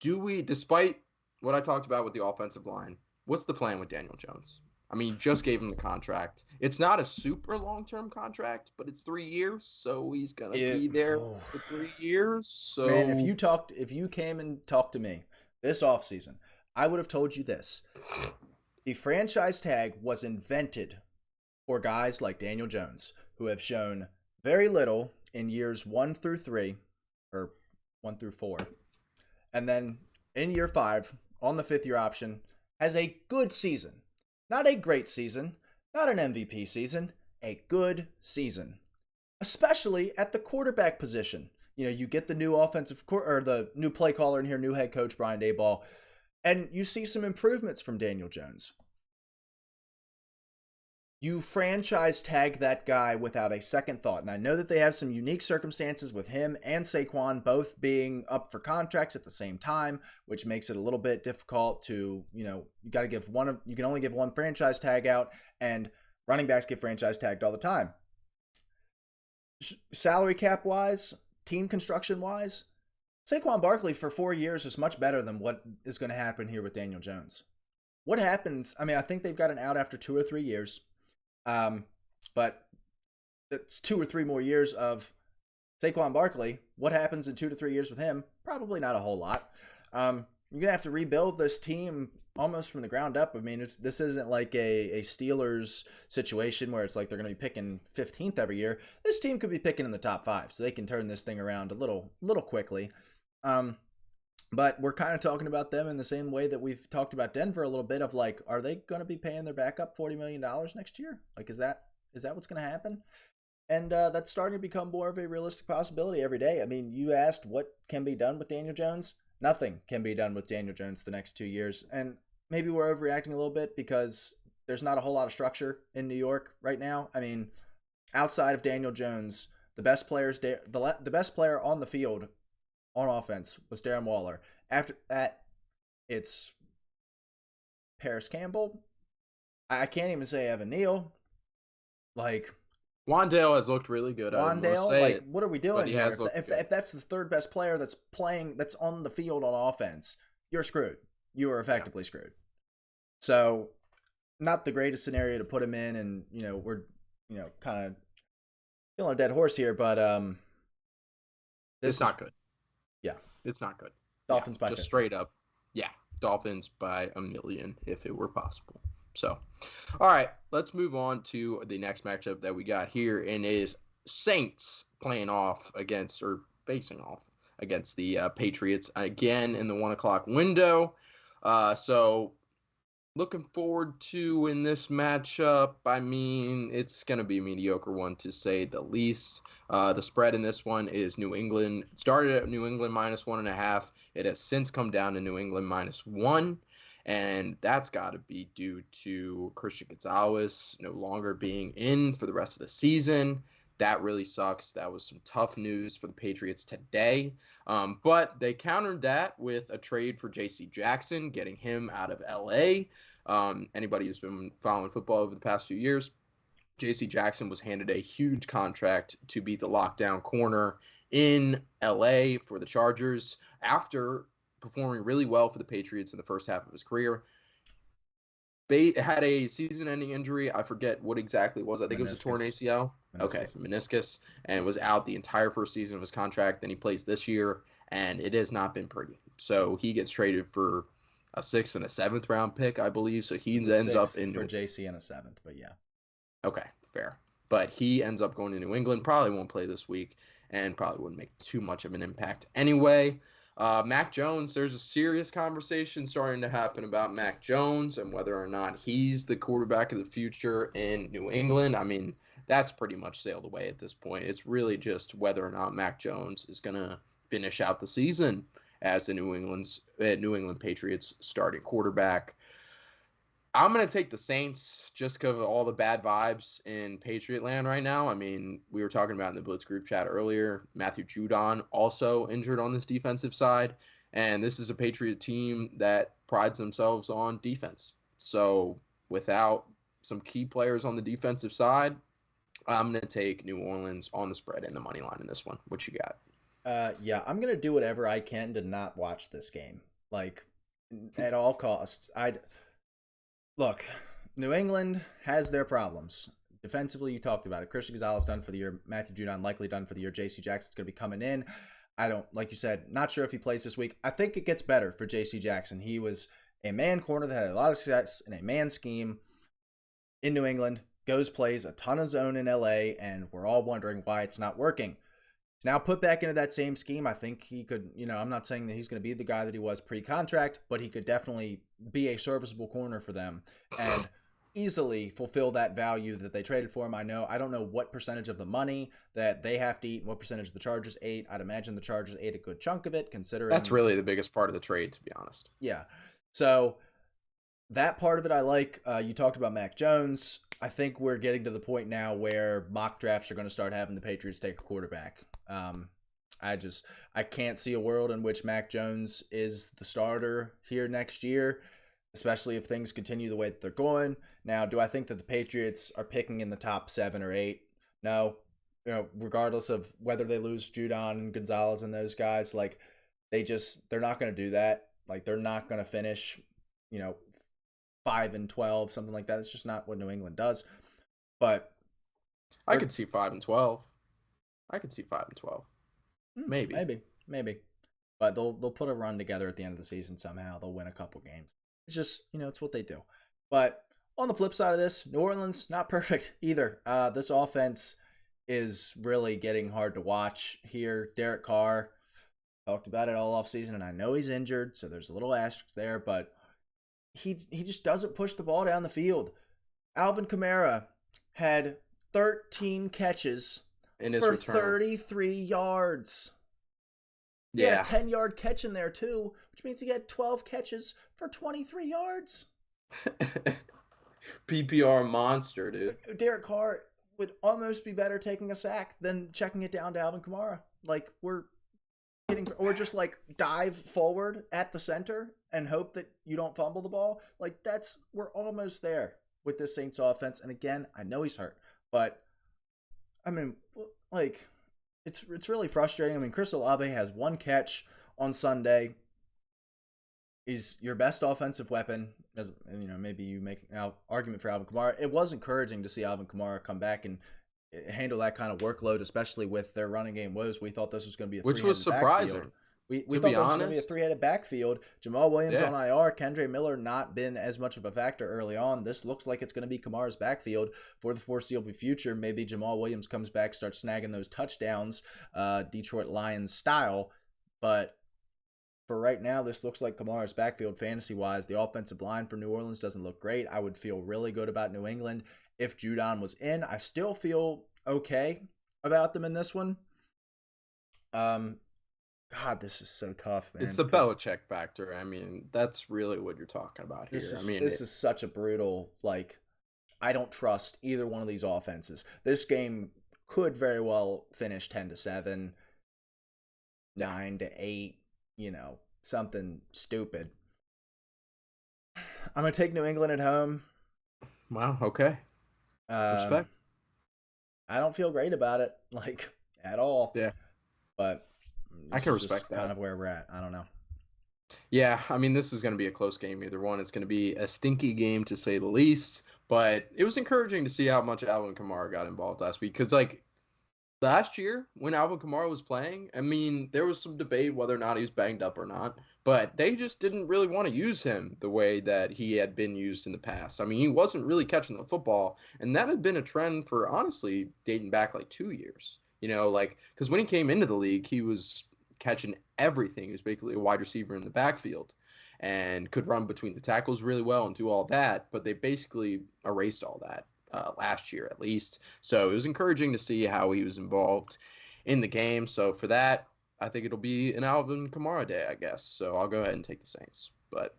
despite what I talked about with the offensive line, what's the plan with Daniel Jones? I mean, just gave him the contract. It's not a super long-term contract, but it's 3 years, so he's gonna be there for 3 years. So, man, if you came and talked to me this offseason, I would have told you this: the franchise tag was invented for guys like Daniel Jones, who have shown very little in years 1 through 3, or 1 through 4, and then in year 5, on the 5th-year option, has a good season. Not a great season, not an MVP season, a good season. Especially at the quarterback position. You get the new the new play caller in here, new head coach Brian Daboll, and you see some improvements from Daniel Jones. You franchise tag that guy without a second thought. And I know that they have some unique circumstances with him and Saquon both being up for contracts at the same time, which makes it a little bit difficult to, you can only give one franchise tag out, and running backs get franchise tagged all the time. Salary cap wise, team construction wise, Saquon Barkley for 4 years is much better than what is going to happen here with Daniel Jones. What happens? I mean, I think they've got an out after 2 or 3 years. But it's 2 or 3 more years of Saquon Barkley. What happens in 2 to 3 years with him? Probably not a whole lot. You're going to have to rebuild this team almost from the ground up. I mean, this isn't like a Steelers situation where it's like they're going to be picking 15th every year. This team could be picking in the top 5, so they can turn this thing around a little quickly. But we're kind of talking about them in the same way that we've talked about Denver a little bit of like, are they going to be paying their backup $40 million next year? Like, is that what's going to happen? And that's starting to become more of a realistic possibility every day. I mean, you asked what can be done with Daniel Jones. Nothing can be done with Daniel Jones the next 2 years. And maybe we're overreacting a little bit because there's not a whole lot of structure in New York right now. I mean, outside of Daniel Jones, the best player on the field on offense was Darren Waller. After that, it's Paris Campbell. I can't even say Evan Neal. Like, Wandale has looked really good. What are we doing here? If that's the third best player that's on the field on offense, you're screwed. You are effectively screwed. So, not the greatest scenario to put him in, and we're kind of feeling a dead horse here, but it's not good. Yeah, it's not good. Dolphins by just 50. Straight up. Yeah, Dolphins by 1 million if it were possible. So, all right, let's move on to the next matchup that we got here, and it is Saints facing off against the Patriots again in the 1 o'clock window. So looking forward to in this matchup. I mean, it's going to be a mediocre one to say the least. The spread in this one is New England. It started at New England -1.5. It has since come down to New England -1. And that's got to be due to Christian Gonzalez no longer being in for the rest of the season. That really sucks. That was some tough news for the Patriots today. But they countered that with a trade for J.C. Jackson, getting him out of L.A. Anybody who's been following football over the past few years, J.C. Jackson was handed a huge contract to be the lockdown corner in L.A. for the Chargers after performing really well for the Patriots in the first half of his career. Had a season-ending injury. I forget what exactly it was. I think it was a torn ACL. Okay, meniscus, and was out the entire first season of his contract. Then he plays this year, and it has not been pretty. So he gets traded for a 6th and a 7th round pick, I believe. So he ends up in for JC and a 7th, but yeah. Okay, fair. But he ends up going to New England. Probably won't play this week, and probably wouldn't make too much of an impact anyway. Mac Jones, there's a serious conversation starting to happen about Mac Jones and whether or not he's the quarterback of the future in New England. I mean, that's pretty much sailed away at this point. It's really just whether or not Mac Jones is going to finish out the season as the New England Patriots starting quarterback. I'm going to take the Saints just because of all the bad vibes in Patriot land right now. I mean, we were talking about in the Blitz group chat earlier, Matthew Judon also injured on this defensive side. And this is a Patriot team that prides themselves on defense. So without some key players on the defensive side, I'm going to take New Orleans on the spread and the money line in this one. What you got? Yeah, I'm going to do whatever I can to not watch this game. Like, at all costs. Look, New England has their problems. Defensively, you talked about it. Christian Gonzalez done for the year. Matthew Judon likely done for the year. J.C. Jackson's going to be coming in. I don't, like you said, not sure if he plays this week. I think it gets better for J.C. Jackson. He was a man corner that had a lot of success in a man scheme in New England. Goes, plays a ton of zone in L.A., and we're all wondering why it's not working. He's now put back into that same scheme. I think he could, I'm not saying that he's going to be the guy that he was pre-contract, but he could definitely be a serviceable corner for them and easily fulfill that value that they traded for him. I don't know what percentage of the money that they have to eat and what percentage the Chargers ate. I'd imagine the Chargers ate a good chunk of it, considering that's really the biggest part of the trade, to be honest. Yeah. So that part of it I like. You talked about Mac Jones. I think we're getting to the point now where mock drafts are going to start having the Patriots take a quarterback. I can't see a world in which Mac Jones is the starter here next year, especially if things continue the way that they're going. Now, do I think that the Patriots are picking in the top 7 or 8? No. Regardless of whether they lose Judon and Gonzalez and those guys, like they're not going to do that. Like they're not going to finish, 5-12, something like that. It's just not what New England does. But I could see 5-12. I could see 5-12. Maybe. But they'll put a run together at the end of the season somehow. They'll win a couple games. It's just, it's what they do. But on the flip side of this, New Orleans, not perfect either. This offense is really getting hard to watch here. Derek Carr, talked about it all offseason, and I know he's injured, so there's a little asterisk there, but he just doesn't push the ball down the field. Alvin Kamara had 13 catches in his for return. 33 yards. He had a 10-yard catch in there too, which means he had 12 catches for 23 yards. PPR monster, dude. Derek Carr would almost be better taking a sack than checking it down to Alvin Kamara. Like or just like dive forward at the center and hope that you don't fumble the ball. Like we're almost there with this Saints offense. And again, I know he's hurt, but I mean, like it's really frustrating. I mean, Chris Olave has 1 catch on Sunday. He's your best offensive weapon. As maybe you make an argument for Alvin Kamara. It was encouraging to see Alvin Kamara come back and handle that kind of workload, especially with their running game woes. We thought this was going to be which was surprising. Backfield. We thought this was going to be a 3-headed backfield. Jamal Williams on IR, Kendre Miller not been as much of a factor early on. This looks like it's going to be Kamara's backfield for the foreseeable future. Maybe Jamal Williams comes back, starts snagging those touchdowns, Detroit Lions style. But for right now, this looks like Kamara's backfield fantasy-wise. The offensive line for New Orleans doesn't look great. I would feel really good about New England if Judon was in. I still feel okay about them in this one. God, this is so tough, man. It's the Belichick factor. I mean, that's really what you're talking about here. This is such a brutal, I don't trust either one of these offenses. This game could very well finish 10-7, 9-8, something stupid. I'm gonna take New England at home. Wow. Okay. Um, Respect. I don't feel great about it, like at all. Yeah, But I this can is just respect kind that. of where we're at. I don't know. Yeah, I mean, this is going to be a close game. Either one. It's going to be a stinky game to say the least. But it was encouraging to see how much Alvin Kamara got involved last week. Because, like, last year when Alvin Kamara was playing, I mean, there was some debate whether or not he was banged up or not. But they just didn't really want to use him the way that he had been used in the past. I mean, he wasn't really catching the football. And that had been a trend for, honestly, dating back like 2 years. Like, because when he came into the league, he was catching everything. He was basically a wide receiver in the backfield and could run between the tackles really well and do all that. But they basically erased all that last year, at least. So it was encouraging to see how he was involved in the game. So for that, I think it'll be an Alvin Kamara day, I guess. So I'll go ahead and take the Saints. But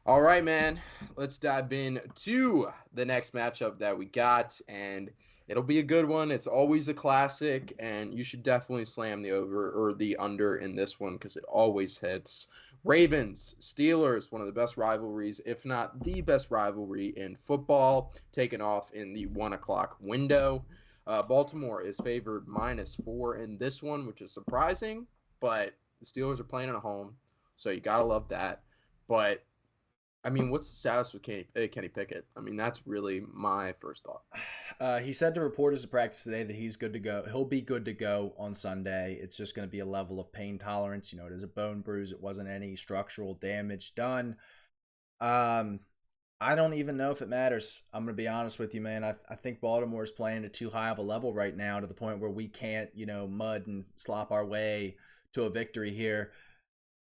all right, man, let's dive in to the next matchup that we got. And it'll be a good one. It's always a classic, and you should definitely slam the over or the under in this one because it always hits. Ravens, Steelers, one of the best rivalries, if not the best rivalry in football, taken off in the 1 o'clock window. Baltimore is favored -4 in this one, which is surprising, but the Steelers are playing at home, so you got to love that. But I mean, what's the status with Kenny Pickett? I mean, that's really my first thought. He said to reporters at practice today that he's good to go. He'll be good to go on Sunday. It's just going to be a level of pain tolerance. It is a bone bruise. It wasn't any structural damage done. I don't even know if it matters. I'm going to be honest with you, man. I think Baltimore is playing at too high of a level right now to the point where we can't, mud and slop our way to a victory here.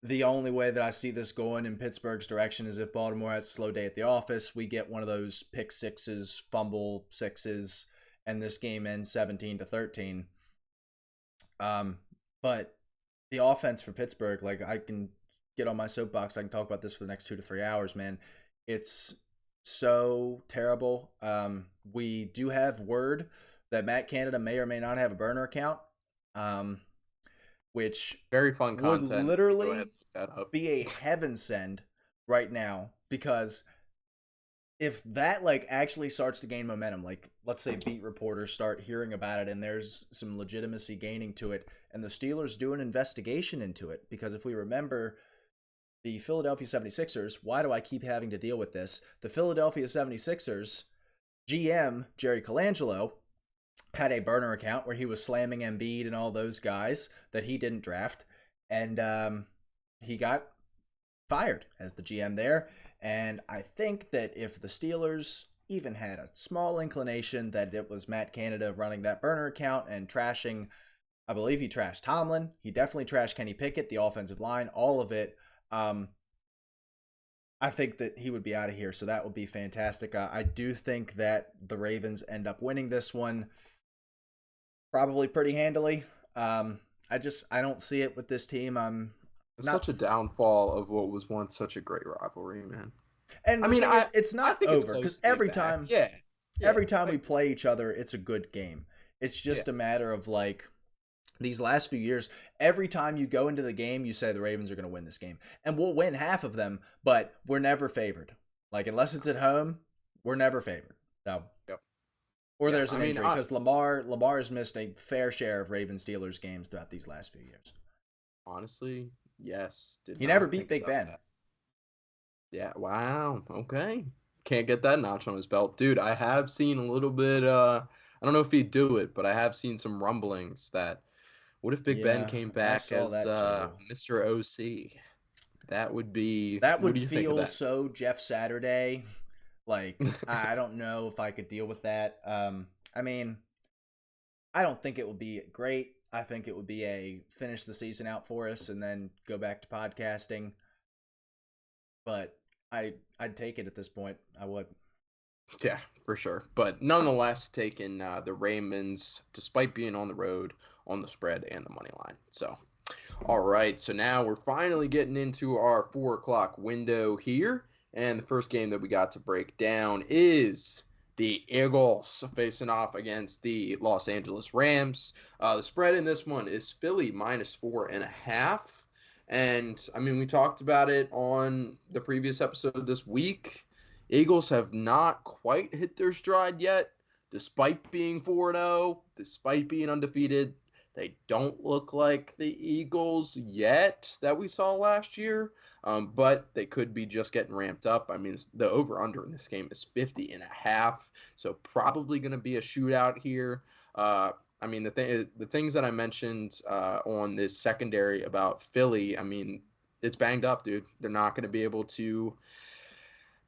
The only way that I see this going in Pittsburgh's direction is if Baltimore has a slow day at the office. We get one of those pick sixes, fumble sixes, and this game ends 17-13. But the offense for Pittsburgh, like I can get on my soapbox. I can talk about this for the next 2 to 3 hours, man. It's so terrible. We do have word that Matt Canada may or may not have a burner account. Which Very fun would content. Go ahead, literally look that up. be a heaven send right now, because if that actually starts to gain momentum, like let's say beat reporters start hearing about it and there's some legitimacy gaining to it, and the Steelers do an investigation into it, because if we remember the Philadelphia 76ers, why do I keep having to deal with this? The Philadelphia 76ers GM Jerry Colangelo had a burner account where he was slamming Embiid and all those guys that he didn't draft, and he got fired as the GM there. And I think that if the Steelers even had a small inclination that it was Matt Canada running that burner account and trashing, I believe he trashed Tomlin, he definitely trashed Kenny Pickett, the offensive line, all of it. I think that he would be out of here, so that would be fantastic. I do think that the Ravens end up winning this one probably pretty handily. I don't see it with this team. It's Not, such a downfall of what was once such a great rivalry, man. and I the mean, thing is, it's I not think it's over close because to being every back. time, Yeah, yeah, every time we like play each other, it's a good game. It's yeah, just a matter of these last few years. Every time you go into the game, you say the Ravens are going to win this game, and we'll win half of them, but we're never favored. Unless it's at home, we're never favored. So, yep, or yep. there's I an mean, injury, because Lamar's missed a fair share of Ravens Steelers games throughout these last few years. honestly, yes. Did He never not beat think Big about Ben. that. Yeah. Wow. Okay. Can't get that notch on his belt, dude. I have seen a little bit. I don't know if he'd do it, but I have seen some rumblings that what if Big Ben Yeah, came I back saw as that too. Mr. OC? That would be. That What would do you think of feel that? so Jeff Saturday. I don't know if I could deal with that. I mean, I don't think it would be great. I think it would be a finish the season out for us and then go back to podcasting. But I'd take it at this point. I would. Yeah, for sure. But nonetheless, taking the Ravens, despite being on the road, on the spread and the money line. So, all right. So now we're finally getting into our 4 o'clock window here. And the first game that we got to break down is the Eagles facing off against the Los Angeles Rams. The spread in this one is Philly -4.5. And I mean, we talked about it on the previous episode this week. Eagles have not quite hit their stride yet, despite being 4-0, despite being undefeated. They don't look like the Eagles yet that we saw last year, but they could be just getting ramped up. I mean, the over-under in this game is 50.5, so probably going to be a shootout here. I mean, the things that I mentioned on this secondary about Philly, I mean, it's banged up, dude. They're not going to be able to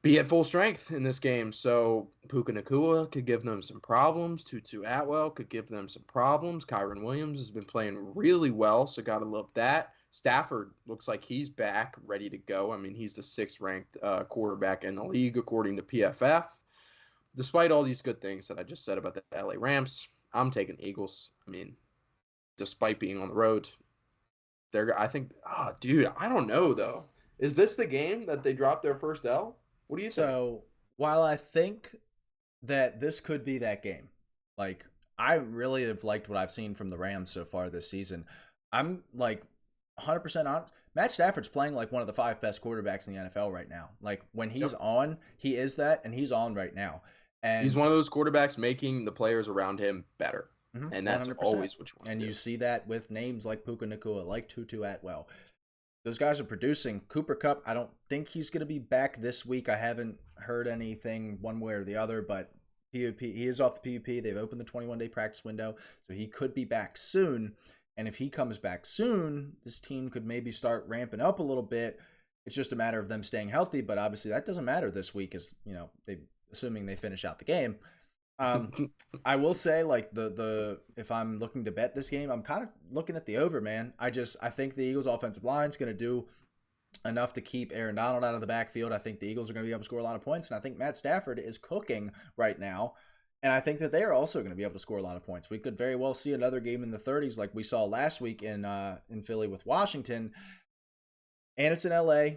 be at full strength in this game. So Puka Nacua could give them some problems. Tutu Atwell could give them some problems. Kyron Williams has been playing really well, so got to love that. Stafford looks like he's back, ready to go. I mean, he's the sixth-ranked quarterback in the league, according to PFF. Despite all these good things that I just said about the LA Rams, I'm taking Eagles. I mean, despite being on the road, I think, dude, I don't know, though. Is this the game that they dropped their first L? What do you think? So while I think that this could be that game, like I really have liked what I've seen from the Rams so far this season. I'm like 100% honest. Matt Stafford's playing like one of the 5 best quarterbacks in the NFL right now. Like when he's on, he is that, and he's on right now. And he's one of those quarterbacks making the players around him better. And that's 100%. always what you want. And you see that with names like Puka Nacua, like Tutu Atwell. Those guys are producing. Cooper Kupp, I don't think he's going to be back this week. I haven't heard anything one way or the other, but he is off the PUP. They've opened the 21-day practice window, so he could be back soon. And if he comes back soon, this team could maybe start ramping up a little bit. It's just a matter of them staying healthy, but obviously that doesn't matter this week, as assuming they finish out the game. I will say, like, the if I'm looking to bet this game, I'm kind of looking at the over, man. I think the Eagles' offensive line is going to do enough to keep Aaron Donald out of the backfield. I think the Eagles are going to be able to score a lot of points, and I think Matt Stafford is cooking right now, and I think that they are also going to be able to score a lot of points. We could very well see another game in the 30s like we saw last week in Philly with Washington, and it's in LA.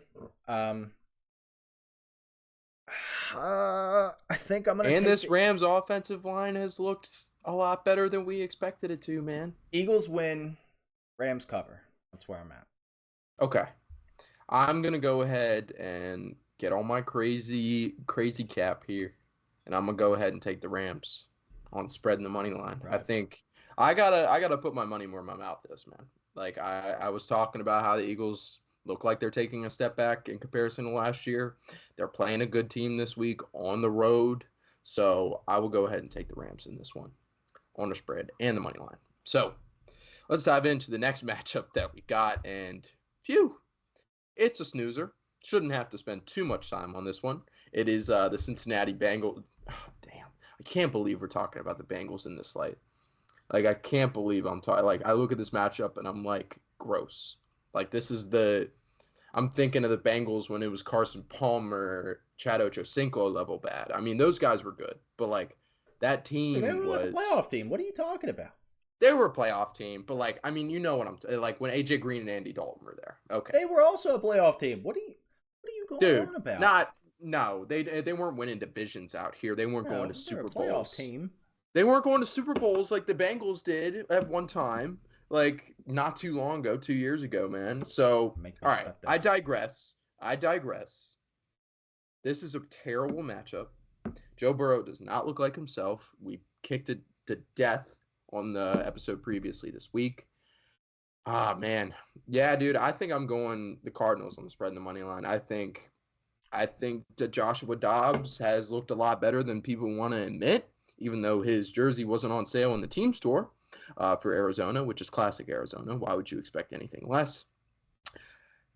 I think I'm gonna. And this Rams offensive line has looked a lot better than we expected it to, man. Eagles win, Rams cover. That's where I'm at. Okay, I'm gonna go ahead and get on my crazy cap here, and I'm gonna go ahead and take the Rams on spreading the money line. Right. I think I gotta put my money where my mouth is, man. Like I was talking about how the Eagles look like they're taking a step back in comparison to last year. They're playing a good team this week on the road. So I will go ahead and take the Rams in this one on the spread and the money line. So let's dive into the next matchup that we got. And phew, it's a snoozer. Shouldn't have to spend too much time on this one. It is the Cincinnati Bengals. Oh, damn. I can't believe we're talking about the Bengals in this light. Like, I can't believe I'm talking. Like, I look at this matchup and I'm like, gross. Like, this is I'm thinking of the Bengals when it was Carson Palmer, Chad Ochocinco level bad. I mean, those guys were good, but, like, that team they were like a playoff team. What are you talking about? They were a playoff team, but, like, I mean, you know what like, when A.J. Green and Andy Dalton were there. Okay. They were also a playoff team. What are you going on about? No, they weren't winning divisions out here. They weren't going to Super Bowls. Team. They weren't going to Super Bowls like the Bengals did at one time. Like, not too long ago, 2 years ago, man. So, all right, I digress. This is a terrible matchup. Joe Burrow does not look like himself. We kicked it to death on the episode previously this week. Ah, man. Yeah, dude, I think I'm going the Cardinals on the spread and the money line. I think that Joshua Dobbs has looked a lot better than people want to admit, even though his jersey wasn't on sale in the team store. For Arizona, which is classic Arizona. Why would you expect anything less?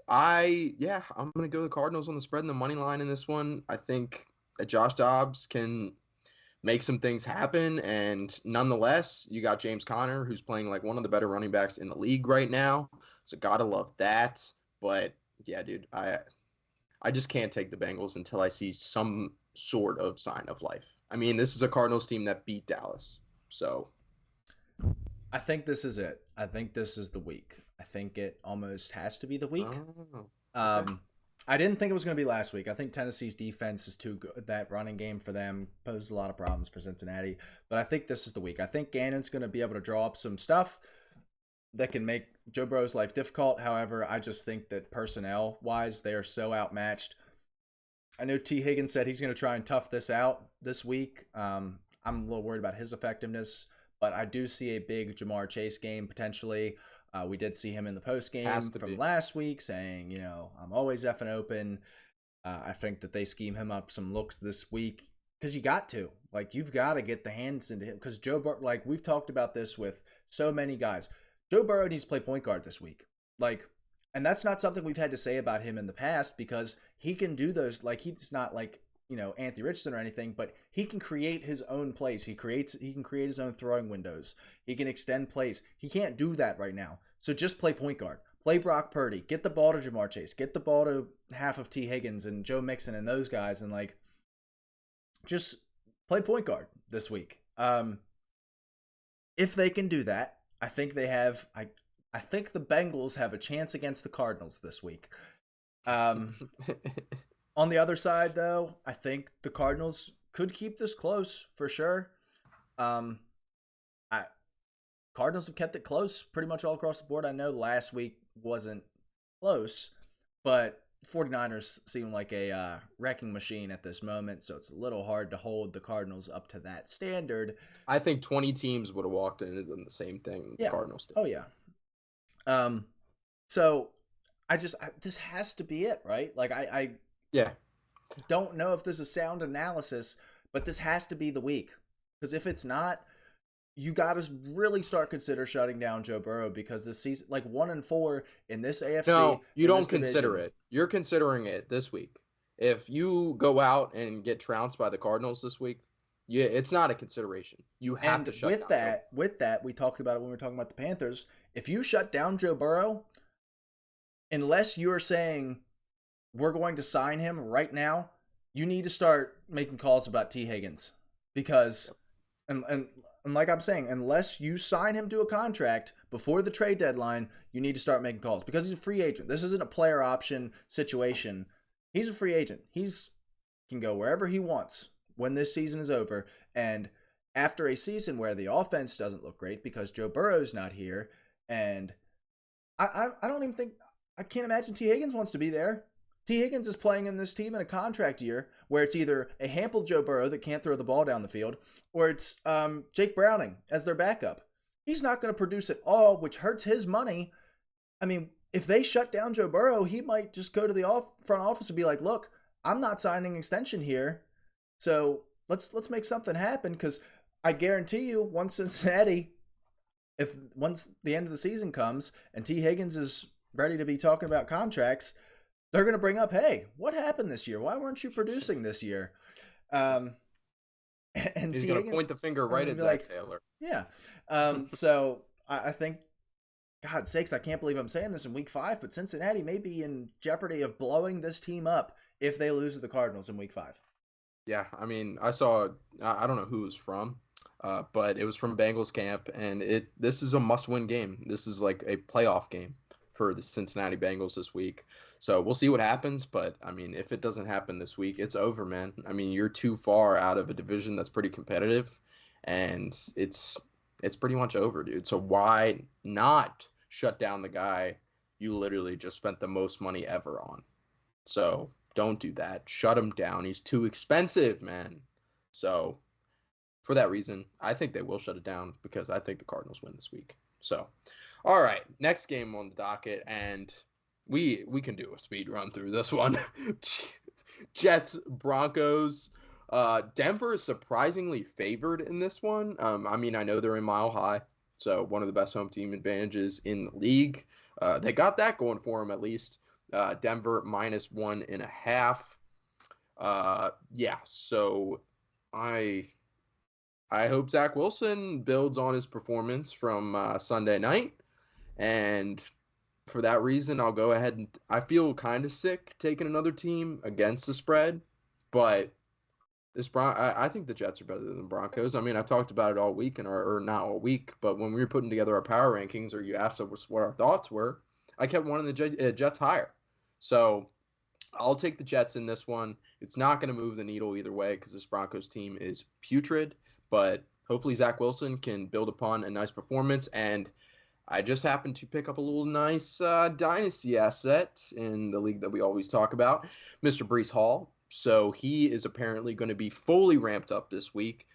I'm going to go the Cardinals on the spread and the money line in this one. I think that Josh Dobbs can make some things happen, and nonetheless, you got James Conner, who's playing like one of the better running backs in the league right now, so gotta love that. But yeah, dude, I just can't take the Bengals until I see some sort of sign of life. I mean, this is a Cardinals team that beat Dallas, so I think this is it. I think this is the week. I think it almost has to be the week. Oh, okay. I didn't think it was going to be last week. I think Tennessee's defense is too good. That running game for them poses a lot of problems for Cincinnati. But I think this is the week. I think Gannon's going to be able to draw up some stuff. that can make Joe Burrow's life difficult. However, I just think that personnel wise, they are so outmatched. I know T. Higgins said he's going to try and tough this out this week. I'm a little worried about his effectiveness, but I do see a big Jamar Chase game potentially. We did see him in the post game from last week saying, I'm always effing open. I think that they scheme him up some looks this week because you got to. Like, you've got to get the hands into him because Joe Burrow, like, we've talked about this with so many guys. Joe Burrow needs to play point guard this week. Like, and that's not something we've had to say about him in the past because he can do those. Like, he's not like, Anthony Richardson or anything, but he can create his own plays. He can create his own throwing windows. He can extend plays. He can't do that right now. So just play point guard. Play Brock Purdy. Get the ball to Jamar Chase. Get the ball to half of T. Higgins and Joe Mixon and those guys, and like, just play point guard this week. If they can do that, I think they have. I think the Bengals have a chance against the Cardinals this week. On the other side, though, I think the Cardinals could keep this close for sure. Cardinals have kept it close pretty much all across the board. I know last week wasn't close, but 49ers seem like a wrecking machine at this moment, so it's a little hard to hold the Cardinals up to that standard. I think 20 teams would have walked in and done the same thing the Cardinals did. Oh, yeah. So this has to be it, right? Like, I don't know if this is sound analysis, but this has to be the week. Because if it's not, you got to really start consider shutting down Joe Burrow because this season, like 1-4 in this AFC. No, you don't consider it. You're considering it this week. If you go out and get trounced by the Cardinals this week, it's not a consideration. You have to shut down. With that, we talked about it when we were talking about the Panthers. If you shut down Joe Burrow, unless you're saying we're going to sign him right now, you need to start making calls about T. Higgins because, and like I'm saying, unless you sign him to a contract before the trade deadline, you need to start making calls because he's a free agent. This isn't a player option situation. He's a free agent. Can go wherever he wants when this season is over. And after a season where the offense doesn't look great because Joe Burrow's not here, and I don't even think, I can't imagine T. Higgins wants to be there. T. Higgins is playing in this team in a contract year where it's either a hampered Joe Burrow that can't throw the ball down the field, or it's Jake Browning as their backup. He's not going to produce at all, which hurts his money. I mean, if they shut down Joe Burrow, he might just go to the front office and be like, look, I'm not signing an extension here. So let's make something happen because I guarantee you once the end of the season comes and T. Higgins is ready to be talking about contracts, they're going to bring up, hey, what happened this year? Why weren't you producing this year? And he's going to point the finger right at Zach Taylor. Yeah. So I think, God's sakes, I can't believe I'm saying this in week 5, but Cincinnati may be in jeopardy of blowing this team up if they lose to the Cardinals in week 5. Yeah, I mean, I saw, I don't know who it was from, but it was from Bengals camp, and this is a must-win game. This is like a playoff game for the Cincinnati Bengals this week. So we'll see what happens, but I mean, if it doesn't happen this week, it's over, man. I mean, you're too far out of a division that's pretty competitive, and it's pretty much over, dude. So why not shut down the guy you literally just spent the most money ever on? So don't do that. Shut him down. He's too expensive, man. So for that reason, I think they will shut it down because I think the Cardinals win this week. So, all right, next game on the docket, and we can do a speed run through this one. Jets, Broncos. Denver is surprisingly favored in this one. I mean, I know they're in Mile High, so one of the best home team advantages in the league. They got that going for them at least. Denver -1.5. Yeah, so I hope Zach Wilson builds on his performance from Sunday night, and for that reason, I'll go ahead and I feel kind of sick taking another team against the spread, but I think the Jets are better than the Broncos. I mean, I talked about it all week, or not all week, but when we were putting together our power rankings, or you asked us what our thoughts were, I kept wanting the Jets higher. So I'll take the Jets in this one. It's not going to move the needle either way because this Broncos team is putrid, but hopefully Zach Wilson can build upon a nice performance. And I just happened to pick up a little nice dynasty asset in the league that we always talk about, Mr. Brees Hall. So he is apparently going to be fully ramped up this week.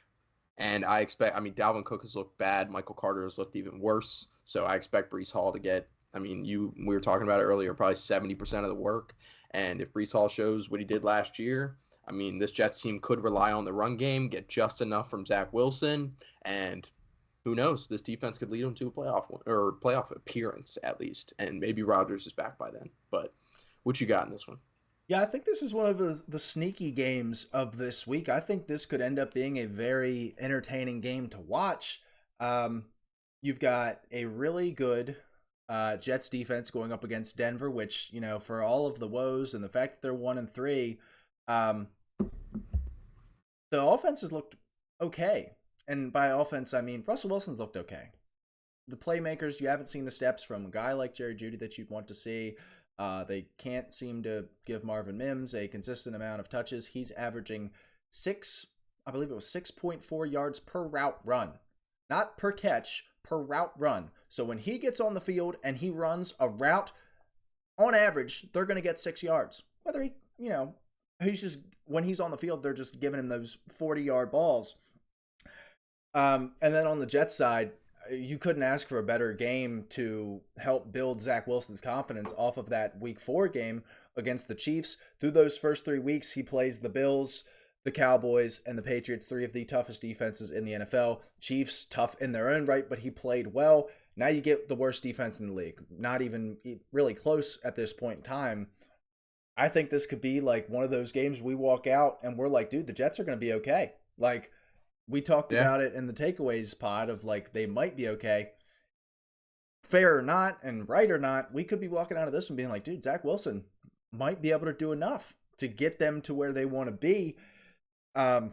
And I mean, Dalvin Cook has looked bad. Michael Carter has looked even worse. So I expect Brees Hall to get, I mean, we were talking about it earlier, probably 70% of the work. And if Brees Hall shows what he did last year, I mean, this Jets team could rely on the run game, get just enough from Zach Wilson, and who knows? This defense could lead them to a playoff appearance at least, and maybe Rodgers is back by then. But what you got in this one? Yeah, I think this is one of the sneaky games of this week. I think this could end up being a very entertaining game to watch. Um, you've got a really good Jets defense going up against Denver, which, for all of the woes and the fact that they're 1-3, um, the offense has looked okay. And by offense, I mean Russell Wilson's looked okay. The playmakers, you haven't seen the steps from a guy like Jerry Jeudy that you'd want to see. They can't seem to give Marvin Mims a consistent amount of touches. He's averaging I believe it was 6.4 yards per route run. Not per catch, per route run. So when he gets on the field and he runs a route, on average, they're going to get 6 yards. Whether when he's on the field, they're just giving him those 40-yard balls. And then on the Jets side, you couldn't ask for a better game to help build Zach Wilson's confidence off of that Week 4 game against the Chiefs. Through those first 3 weeks, he plays the Bills, the Cowboys, and the Patriots, 3 of the toughest defenses in the NFL. Chiefs, tough in their own right, but he played well. Now you get the worst defense in the league. Not even really close at this point in time. I think this could be like one of those games we walk out and we're like, dude, the Jets are going to be okay. Like, we talked about it in the takeaways pod of like they might be okay. Fair or not, and right or not, we could be walking out of this and being like, dude, Zach Wilson might be able to do enough to get them to where they want to be. So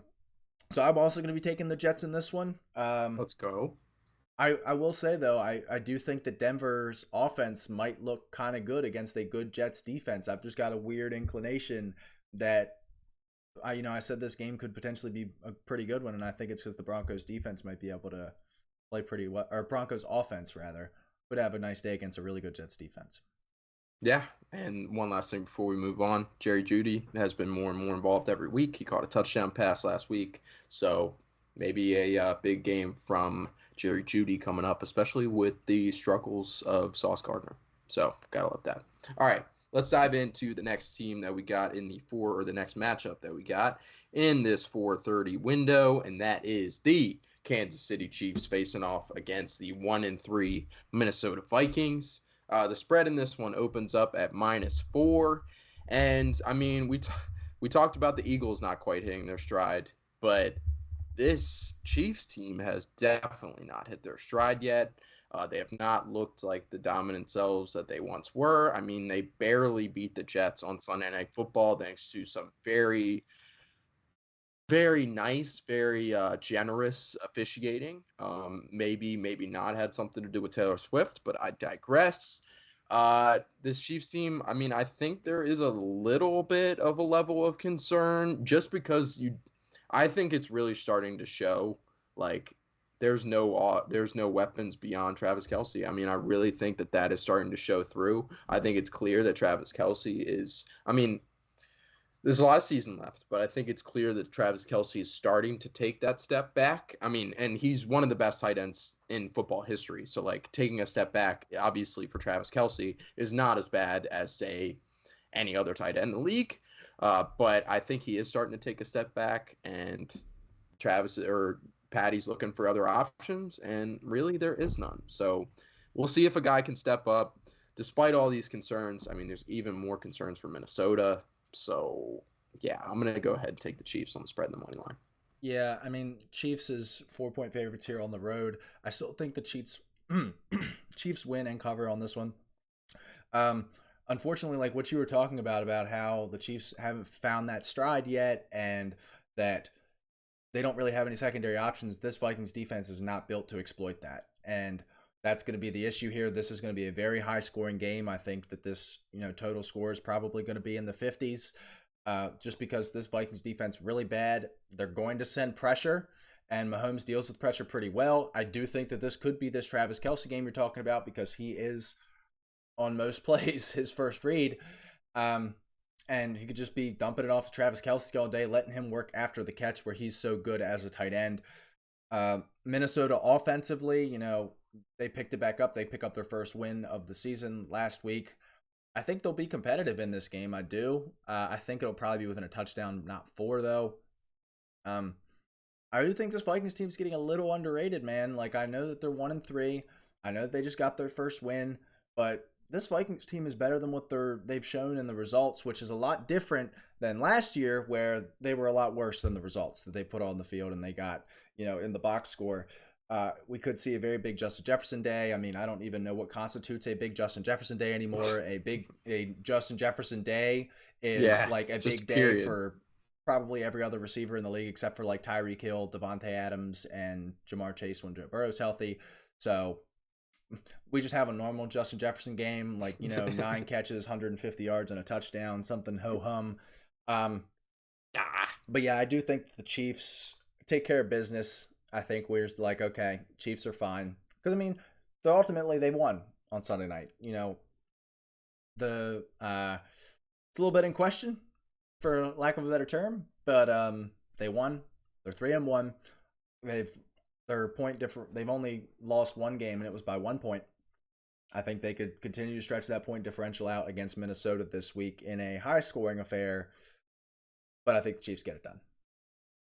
I'm also going to be taking the Jets in this one. Let's go. I will say, though, I do think that Denver's offense might look kind of good against a good Jets defense. I've just got a weird inclination that I said this game could potentially be a pretty good one, and I think it's because the Broncos defense might be able to play pretty well, or Broncos offense rather, would have a nice day against a really good Jets defense. Yeah, and one last thing before we move on, Jerry Jeudy has been more and more involved every week. He caught a touchdown pass last week, so maybe a big game from Jerry Jeudy coming up, especially with the struggles of Sauce Gardner. So gotta love that. All right, let's dive into the next team that we got in the next matchup that we got in this 4:30 window, and that is the Kansas City Chiefs facing off against the 1-3 Minnesota Vikings. The spread in this one opens up at -4, and I mean we talked about the Eagles not quite hitting their stride, but this Chiefs team has definitely not hit their stride yet. They have not looked like the dominant selves that they once were. I mean, they barely beat the Jets on Sunday Night Football thanks to some very, very nice, very generous officiating. Maybe not had something to do with Taylor Swift, but I digress. This Chiefs team, I mean, I think there is a little bit of a level of concern just because I think it's really starting to show like there's no weapons beyond Travis Kelce. I mean, I really think that is starting to show through. I think it's clear that Travis Kelce is. I mean, there's a lot of season left, but I think it's clear that Travis Kelce is starting to take that step back. I mean, and he's one of the best tight ends in football history. So, like, taking a step back, obviously, for Travis Kelce is not as bad as, say, any other tight end in the league. But I think he is starting to take a step back, and Patty's looking for other options, and really there is none. So we'll see if a guy can step up. Despite all these concerns, I mean, there's even more concerns for Minnesota. So, yeah, I'm going to go ahead and take the Chiefs on the spread in the money line. Yeah, I mean, Chiefs is 4-point favorites here on the road. I still think the Chiefs win and cover on this one. Unfortunately, like what you were talking about how the Chiefs haven't found that stride yet and that they don't really have any secondary options, this Vikings defense is not built to exploit that. And that's going to be the issue here. This is going to be a very high-scoring game. I think that this, total score is probably going to be in the 50s, just because this Vikings defense really bad. They're going to send pressure, and Mahomes deals with pressure pretty well. I do think that this could be this Travis Kelce game you're talking about because he is on most plays his first read. And he could just be dumping it off to Travis Kelce all day, letting him work after the catch where he's so good as a tight end. Minnesota offensively, they picked it back up. They pick up their first win of the season last week. I think they'll be competitive in this game. I do. I think it'll probably be within a touchdown, not 4 though. I do think this Vikings team's getting a little underrated, man. Like, I know that they're 1-3. I know that they just got their first win, but this Vikings team is better than what they've shown in the results, which is a lot different than last year where they were a lot worse than the results that they put on the field and they got, in the box score. We could see a very big Justin Jefferson day. I mean, I don't even know what constitutes a big Justin Jefferson day anymore. A Justin Jefferson day is like a big day for probably every other receiver in the league except for like Tyreek Hill, Devontae Adams, and Jamar Chase when Joe Burrow's healthy. So we just have a normal Justin Jefferson game, like, 9 catches, 150 yards, and a touchdown, something ho-hum. But yeah, I do think the Chiefs take care of business. I think we're like, okay, Chiefs are fine. Because, I mean, they won on Sunday night. It's a little bit in question, for lack of a better term, but they won. They're 3-1. Their point different. They've only lost one game, and it was by 1 point. I think they could continue to stretch that point differential out against Minnesota this week in a high-scoring affair. But I think the Chiefs get it done.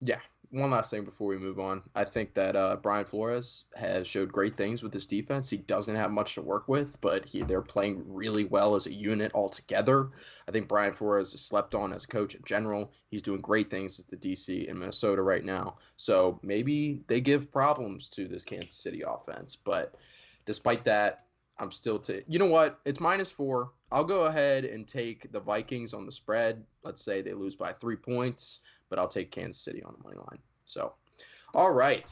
Yeah. One last thing before we move on. I think that Brian Flores has showed great things with this defense. He doesn't have much to work with, but they're playing really well as a unit altogether. I think Brian Flores is slept on as a coach in general. He's doing great things at the DC in Minnesota right now. So maybe they give problems to this Kansas City offense. But despite that, I'm still you know what? It's -4. I'll go ahead and take the Vikings on the spread. Let's say they lose by 3 points. But I'll take Kansas City on the money line. So, all right.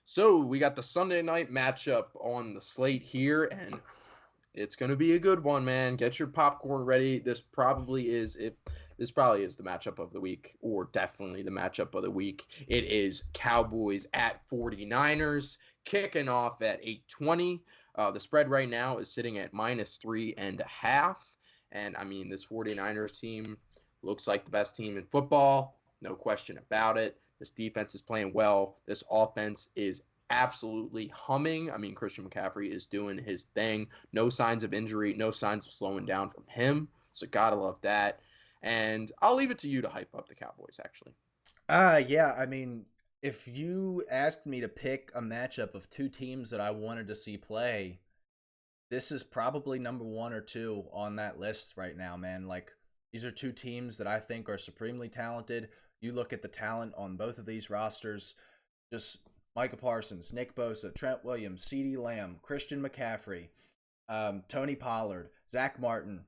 So we got the Sunday night matchup on the slate here, and it's going to be a good one, man. Get your popcorn ready. This probably is the matchup of the week, or definitely the matchup of the week. It is Cowboys at 49ers, kicking off at 8:20. The spread right now is sitting at -3.5. And I mean, this 49ers team looks like the best team in football. No question about it. This defense is playing well. This offense is absolutely humming. I mean, Christian McCaffrey is doing his thing. No signs of injury, no signs of slowing down from him. So gotta love that. And I'll leave it to you to hype up the Cowboys, actually. Yeah, I mean, if you asked me to pick a matchup of 2 teams that I wanted to see play, this is probably number 1 or 2 on that list right now, man. Like, these are 2 teams that I think are supremely talented. You look at the talent on both of these rosters, just Micah Parsons, Nick Bosa, Trent Williams, CeeDee Lamb, Christian McCaffrey, Tony Pollard, Zach Martin.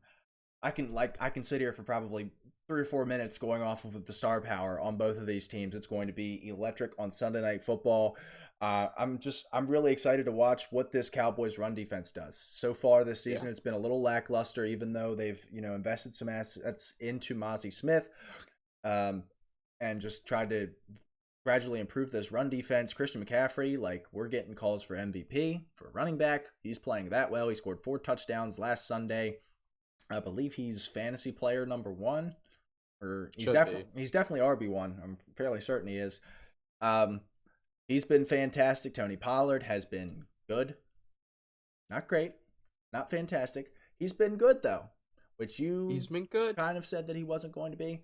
I can sit here for probably 3 or 4 minutes going off of the star power on both of these teams. It's going to be electric on Sunday Night Football. I'm really excited to watch what this Cowboys run defense does. So far this season, It's been a little lackluster, even though they've invested some assets into Mozzie Smith, and just tried to gradually improve this run defense. Christian McCaffrey, like, we're getting calls for MVP for running back. He's playing that well. He scored 4 touchdowns last Sunday. I believe he's fantasy player number 1, or he's definitely RB1. I'm fairly certain he is. He's been fantastic. Tony Pollard has been good. Not great. Not fantastic. He's been good, though, which he's been good. Kind of said that he wasn't going to be.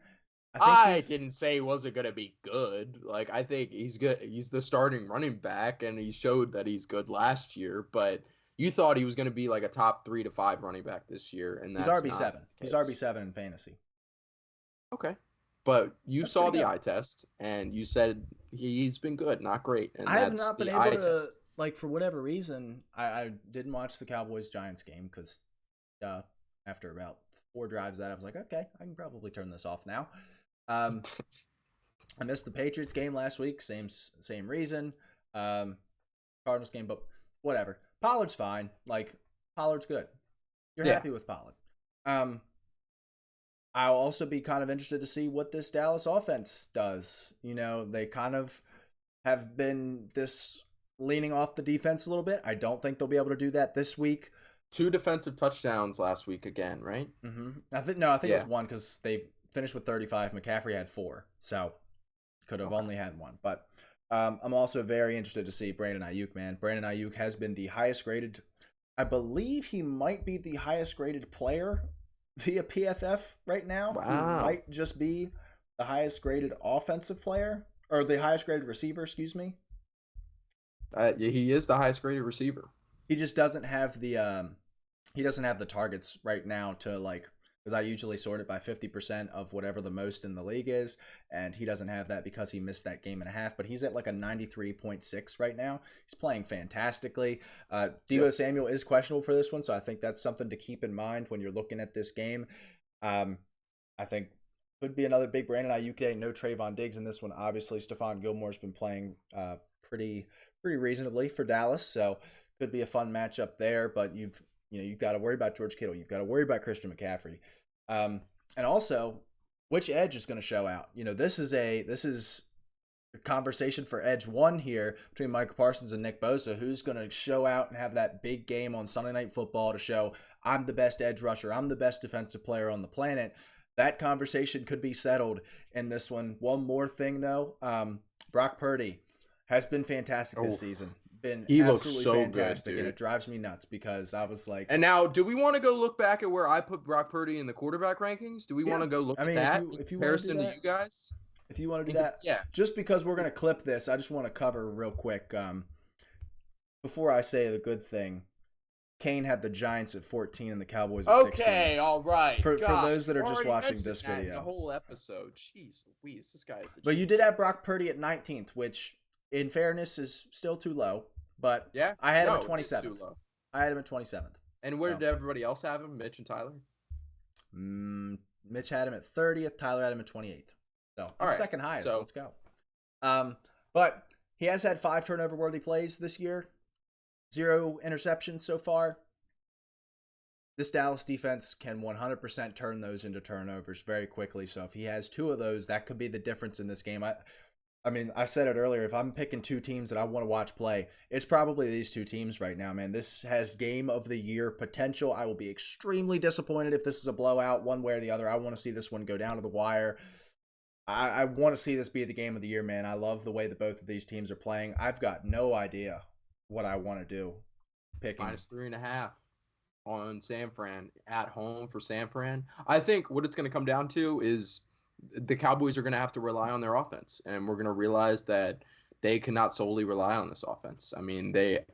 I didn't say he wasn't going to be good. Like, I think he's good. He's the starting running back, and he showed that he's good last year. But you thought he was going to be like a top 3 to 5 running back this year, and that's he's RB7. He's RB7 in fantasy. Okay. But you saw the eye test, and you said he's been good, not great. And I have not been able to, like, for whatever reason, I didn't watch the Cowboys-Giants game because after about 4 drives that, I was like, okay, I can probably turn this off now. I missed the Patriots game last week, same reason. Cardinals game, but whatever. Pollard's fine. Like, Pollard's good. You're happy with Pollard. I'll also be kind of interested to see what this Dallas offense does. They kind of have been this leaning off the defense a little bit. I don't think they'll be able to do that this week. 2 defensive touchdowns last week again, right? I think it Yeah. was one because they finished with 35. McCaffrey had 4, so could have only had 1. But I'm also very interested to see Brandon Ayuk, man. Brandon Ayuk has been the highest graded. I believe he might be the highest graded player via PFF right now. Wow. He might just be the highest graded offensive player, or the highest graded receiver, excuse me. He is the highest graded receiver. He just doesn't have the targets right now to like, because I usually sort it by 50% of whatever the most in the league is, and he doesn't have that because he missed that game and a half, but he's at like a 93.6 right now. He's playing fantastically. Deebo Samuel is questionable for this one, so I think that's something to keep in mind when you're looking at this game. I think could be another big Brandon Ayuk day. No Trayvon Diggs in this one. Obviously, Stephon Gilmore's been playing pretty reasonably for Dallas, so could be a fun matchup there, but you've got to worry about George Kittle. You've got to worry about Christian McCaffrey. And also, which edge is going to show out? This is a conversation for edge 1 here between Micah Parsons and Nick Bosa. Who's going to show out and have that big game on Sunday Night Football to show I'm the best edge rusher, I'm the best defensive player on the planet? That conversation could be settled in this one. One more thing, though. Brock Purdy has been fantastic this season. He looks so fantastic, good, and it drives me nuts because I was like. And now, do we want to go look back at where I put Brock Purdy in the quarterback rankings? Do we want to go look at that if you comparison to you guys? If you want to do that, yeah. Just because we're going to clip this, I just want to cover real quick. Before I say the good thing, Kane had the Giants at 14 and the Cowboys at 16. Okay, all right. For those that are just watching this video, the whole episode. Jeez Louise, this guy is. But you did have Brock Purdy at 19th, which, in fairness, is still too low. But yeah, I had him at 27th. I had him at 27th. And where did everybody else have him? Mitch and Tyler? Mitch had him at 30th. Tyler had him at 28th. So second highest. So, let's go. But he has had 5 turnover-worthy plays this year. 0 interceptions so far. This Dallas defense can 100% turn those into turnovers very quickly. So if he has 2 of those, that could be the difference in this game. I mean, I said it earlier, if I'm picking 2 teams that I want to watch play, it's probably these 2 teams right now, man. This has game of the year potential. I will be extremely disappointed if this is a blowout one way or the other. I want to see this one go down to the wire. I want to see this be the game of the year, man. I love the way that both of these teams are playing. I've got no idea what I want to do. Picking -3.5 on San Fran at home for San Fran. I think what it's going to come down to is the Cowboys are going to have to rely on their offense, and we're going to realize that they cannot solely rely on this offense. I mean, they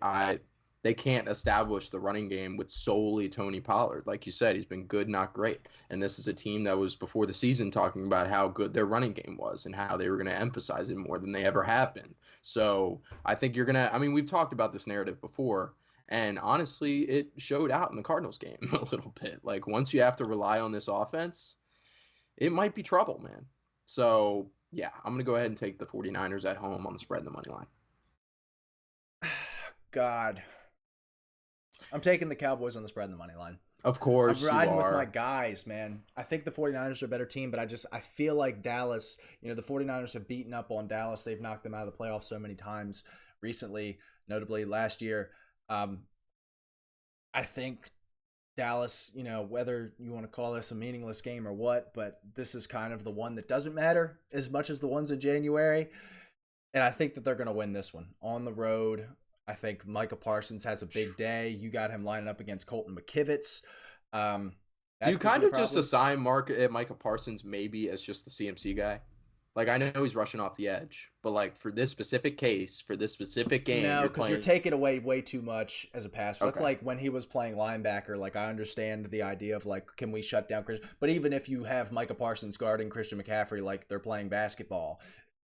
can't establish the running game with solely Tony Pollard. Like you said, he's been good, not great. And this is a team that was before the season talking about how good their running game was and how they were going to emphasize it more than they ever have been. So I think we've talked about this narrative before, and honestly, it showed out in the Cardinals game a little bit. Like, once you have to rely on this offense, it might be trouble, man. So, yeah, I'm going to go ahead and take the 49ers at home on the spread and the money line. God. I'm taking the Cowboys on the spread and the money line. Of course, I'm riding with my guys, man. I think the 49ers are a better team, but I feel like Dallas, the 49ers have beaten up on Dallas. They've knocked them out of the playoffs so many times recently, notably last year. I think Dallas, whether you want to call this a meaningless game or what, but this is kind of the one that doesn't matter as much as the ones in January. And I think that they're going to win this one on the road. I think Micah Parsons has a big day. You got him lining up against Colton McKivitz. Do you kind of just assign Micah Parsons maybe as just the CMC guy? Like, I know he's rushing off the edge, but like for this specific case, for this specific game, no, because you're taking away way too much as a passer. Okay. That's like when he was playing linebacker. Like, I understand the idea of like, can we shut down Christian? But even if you have Micah Parsons guarding Christian McCaffrey like they're playing basketball,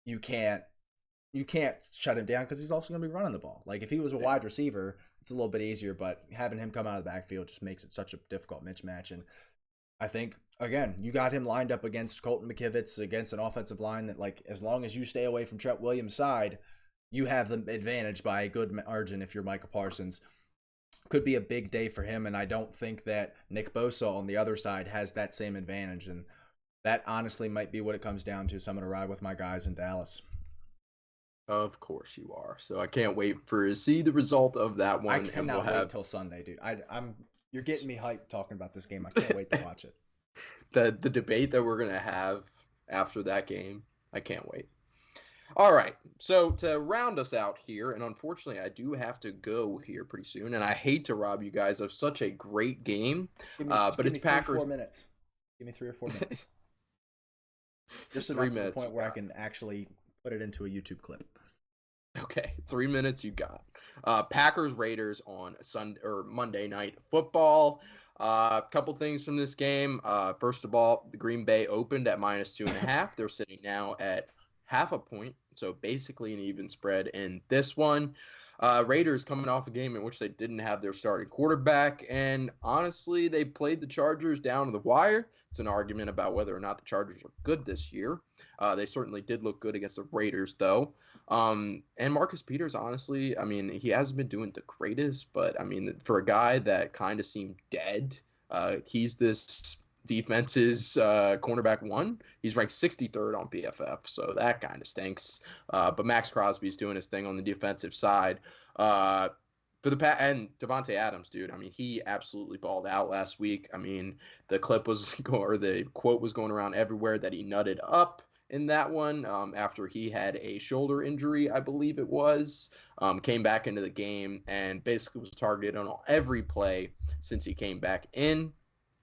you can't shut him down because he's also going to be running the ball. Like, if he was a wide receiver, it's a little bit easier, but having him come out of the backfield just makes it such a difficult mismatch. And I think, again, you got him lined up against Colton McKivitz, against an offensive line that, like, as long as you stay away from Trent Williams' side, you have the advantage by a good margin if you're Micah Parsons. Could be a big day for him, and I don't think that Nick Bosa on the other side has that same advantage. And that honestly might be what it comes down to. So I'm going to ride with my guys in Dallas. Of course you are. So I can't wait for see the result of that I one, and we'll cannot wait have till Sunday, dude. I'm you're getting me hyped talking about this game. I can't wait to watch it. the debate that we're gonna have after that game. I can't wait. All right. So to round us out here, and unfortunately, I do have to go here pretty soon, and I hate to rob you guys of such a great game, but Give it's me three, Packers. 4 minutes. Give me 3 or 4 minutes. Just Three enough to the minutes you point where I got. can actually put it into a YouTube clip. Okay, 3 minutes you got. Packers Raiders on Sunday or Monday Night Football. A couple things from this game. First of all, the Green Bay opened at -2.5. They're sitting now at half a point, so basically an even spread in this one. Raiders coming off a game in which they didn't have their starting quarterback, and honestly, they played the Chargers down to the wire. It's an argument about whether or not the Chargers are good this year. They certainly did look good against the Raiders, though. And Marcus Peters, honestly, I mean, he hasn't been doing the greatest, but I mean, for a guy that kind of seemed dead, he's this defense's cornerback one. He's ranked 63rd on PFF, so that kind of stinks. But Max Crosby's doing his thing on the defensive side. For the and Devontae Adams, dude. I mean, he absolutely balled out last week. I mean, the clip was or the quote was going around everywhere that he nutted up in that one after he had a shoulder injury, I believe it was. Came back into the game and basically was targeted on every play since he came back in.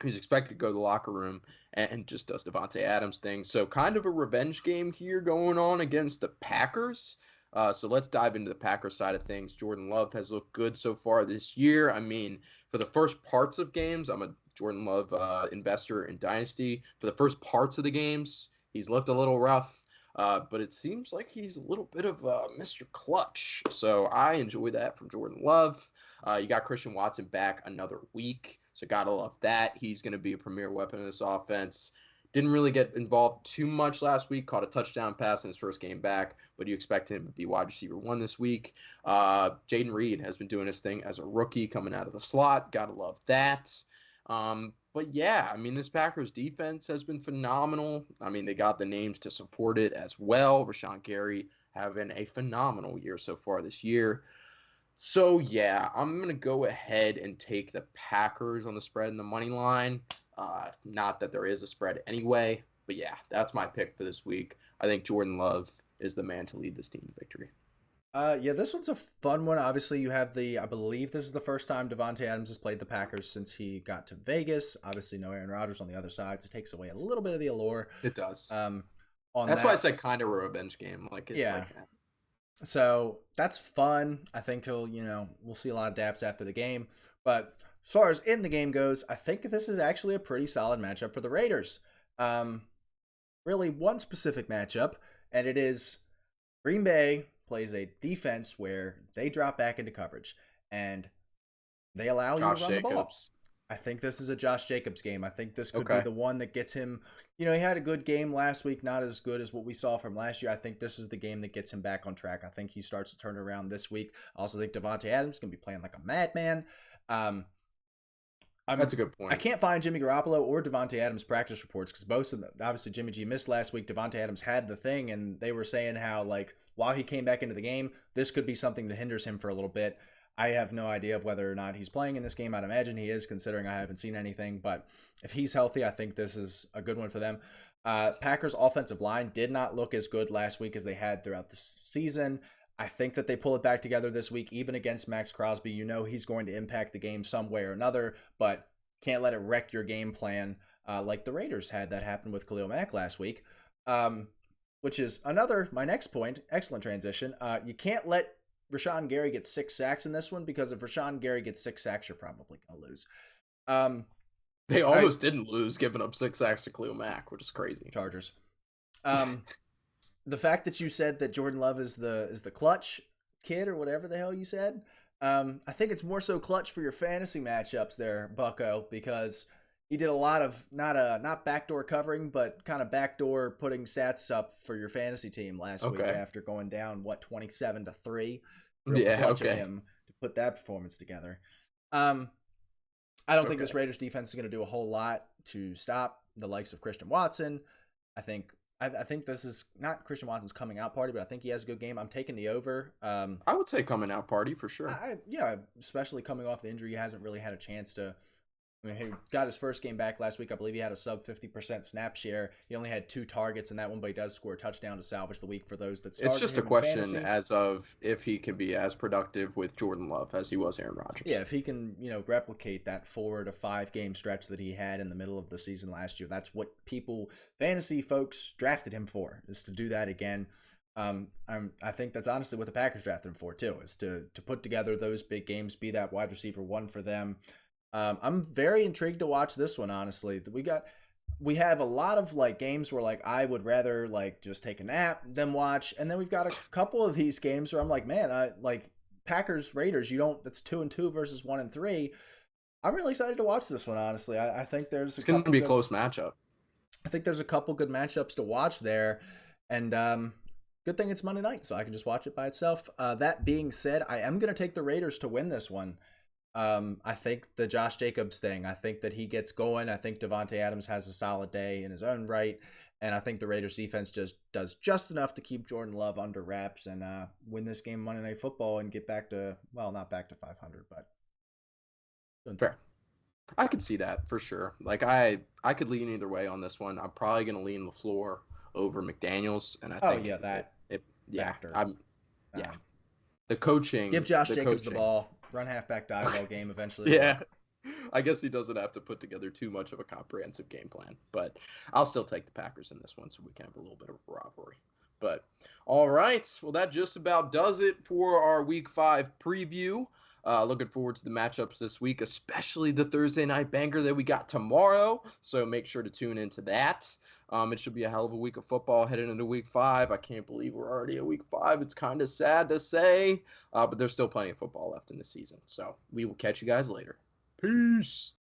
He's expected to go to the locker room and just does Devontae Adams thing. So kind of a revenge game here going on against the Packers. So let's dive into the Packers side of things. Jordan Love has looked good so far this year. I mean, for the first parts of games, I'm a Jordan Love investor in Dynasty. For the first parts of the games, he's looked a little rough, but it seems like he's a little bit of Mr. Clutch. So I enjoy that from Jordan Love. You got Christian Watson back another week. So gotta love that. He's going to be a premier weapon in this offense. Didn't really get involved too much last week. Caught a touchdown pass in his first game back, but you expect him to be wide receiver one this week. Jaden Reed has been doing his thing as a rookie coming out of the slot. Gotta love that. But yeah, I mean, this Packers defense has been phenomenal. I mean, they got the names to support it as well. Rashawn Gary having a phenomenal year so far this year. So yeah, I'm gonna go ahead and take the Packers on the spread and the money line. Not that there is a spread anyway, but yeah, that's my pick for this week. I think Jordan Love is the man to lead this team to victory. Yeah, this one's a fun one. Obviously, you have I believe this is the first time Devontae Adams has played the Packers since he got to Vegas. Obviously, no Aaron Rodgers on the other side, so it takes away a little bit of the allure. It does. On That's why I that, said kind of a revenge game. Like it's yeah. like So that's fun. I think we'll see a lot of daps after the game. But as far as in the game goes, I think this is actually a pretty solid matchup for the Raiders. Really one specific matchup, and it is Green Bay plays a defense where they drop back into coverage and they allow you to Josh run the ball. Jacobs. I think this is a Josh Jacobs game. I think this could be Okay. the one that gets him. He had a good game last week, not as good as what we saw from last year. I think this is the game that gets him back on track. I think he starts to turn it around this week. I also think Devontae Adams is going to be playing like a madman. That's a good I point. can't find Jimmy Garoppolo or Devontae Adams practice reports because both of them, obviously Jimmy G missed last week. Devontae Adams had the thing, and they were saying how while he came back into the game, this could be something that hinders him for a little bit. I have no idea of whether or not he's playing in this game. I'd imagine he is, considering I haven't seen anything. But if he's healthy, I think this is a good one for them. Packers' offensive line did not look as good last week as they had throughout the season. I think that they pull it back together this week, even against Max Crosby. He's going to impact the game some way or another, but can't let it wreck your game plan like the Raiders had that happen with Khalil Mack last week, which is my next point. Excellent transition. You can't let Rashawn Gary get 6 sacks in this one because if Rashawn Gary gets 6 sacks, you're probably going to lose. They almost didn't lose, giving up 6 sacks to Khalil Mack, which is crazy. Chargers. The fact that you said that Jordan Love is the clutch kid or whatever the hell you said, I think it's more so clutch for your fantasy matchups there, Bucko, because he did a lot of not backdoor covering, but kind of backdoor putting stats up for your fantasy team last week after going down 27-3. Clutch at him to put that performance together. I don't think this Raiders defense is going to do a whole lot to stop the likes of Christian Watson. I think I think this is not Christian Watson's coming out party, but I think he has a good game. I'm taking the over. I would say coming out party for sure. Yeah, especially coming off the injury, he hasn't really had a chance to. I mean, he got his first game back last week. I believe he had a sub 50% snap share. He only had 2 targets in that one, but he does score a touchdown to salvage the week for those that started It's just a him in question fantasy. as of if he can be as productive with Jordan Love as he was Aaron Rodgers. Yeah, if he can, replicate that 4 to 5 game stretch that he had in the middle of the season last year, that's what fantasy folks drafted him for, is to do that again. I think that's honestly what the Packers drafted him for too, is to put together those big games, be that wide receiver 1 for them. I'm very intrigued to watch this one. Honestly, we have a lot of like games where like I would rather like just take a nap than watch, and then we've got a couple of these games where I'm like, man, I like Packers Raiders. That's 2-2 versus 1-3. I'm really excited to watch this one. Honestly, I think there's it's going to be a close matchup. I think there's a couple good matchups to watch there, and good thing it's Monday night, so I can just watch it by itself. That being said, I am going to take the Raiders to win this one. I think the Josh Jacobs thing, I think that he gets going. I think Devontae Adams has a solid day in his own right. And I think the Raiders defense just does just enough to keep Jordan Love under wraps and win this game Monday Night Football and get back to, well, not back to 500, but. Fair. I could see that for sure. Like I could lean either way on this one. I'm probably going to lean LaFleur over McDaniels. And I think factor. The coaching. Give Josh Jacobs the ball. Run halfback dive ball game eventually. Yeah. I guess he doesn't have to put together too much of a comprehensive game plan, but I'll still take the Packers in this one so we can have a little bit of a rivalry. But all right, well, that just about does it for our Week 5 preview. Looking forward to the matchups this week, especially the Thursday night banger that we got tomorrow. So make sure to tune into that. It should be a hell of a week of football heading into Week 5. I can't believe we're already at Week 5. It's kind of sad to say, but there's still plenty of football left in the season. So we will catch you guys later. Peace.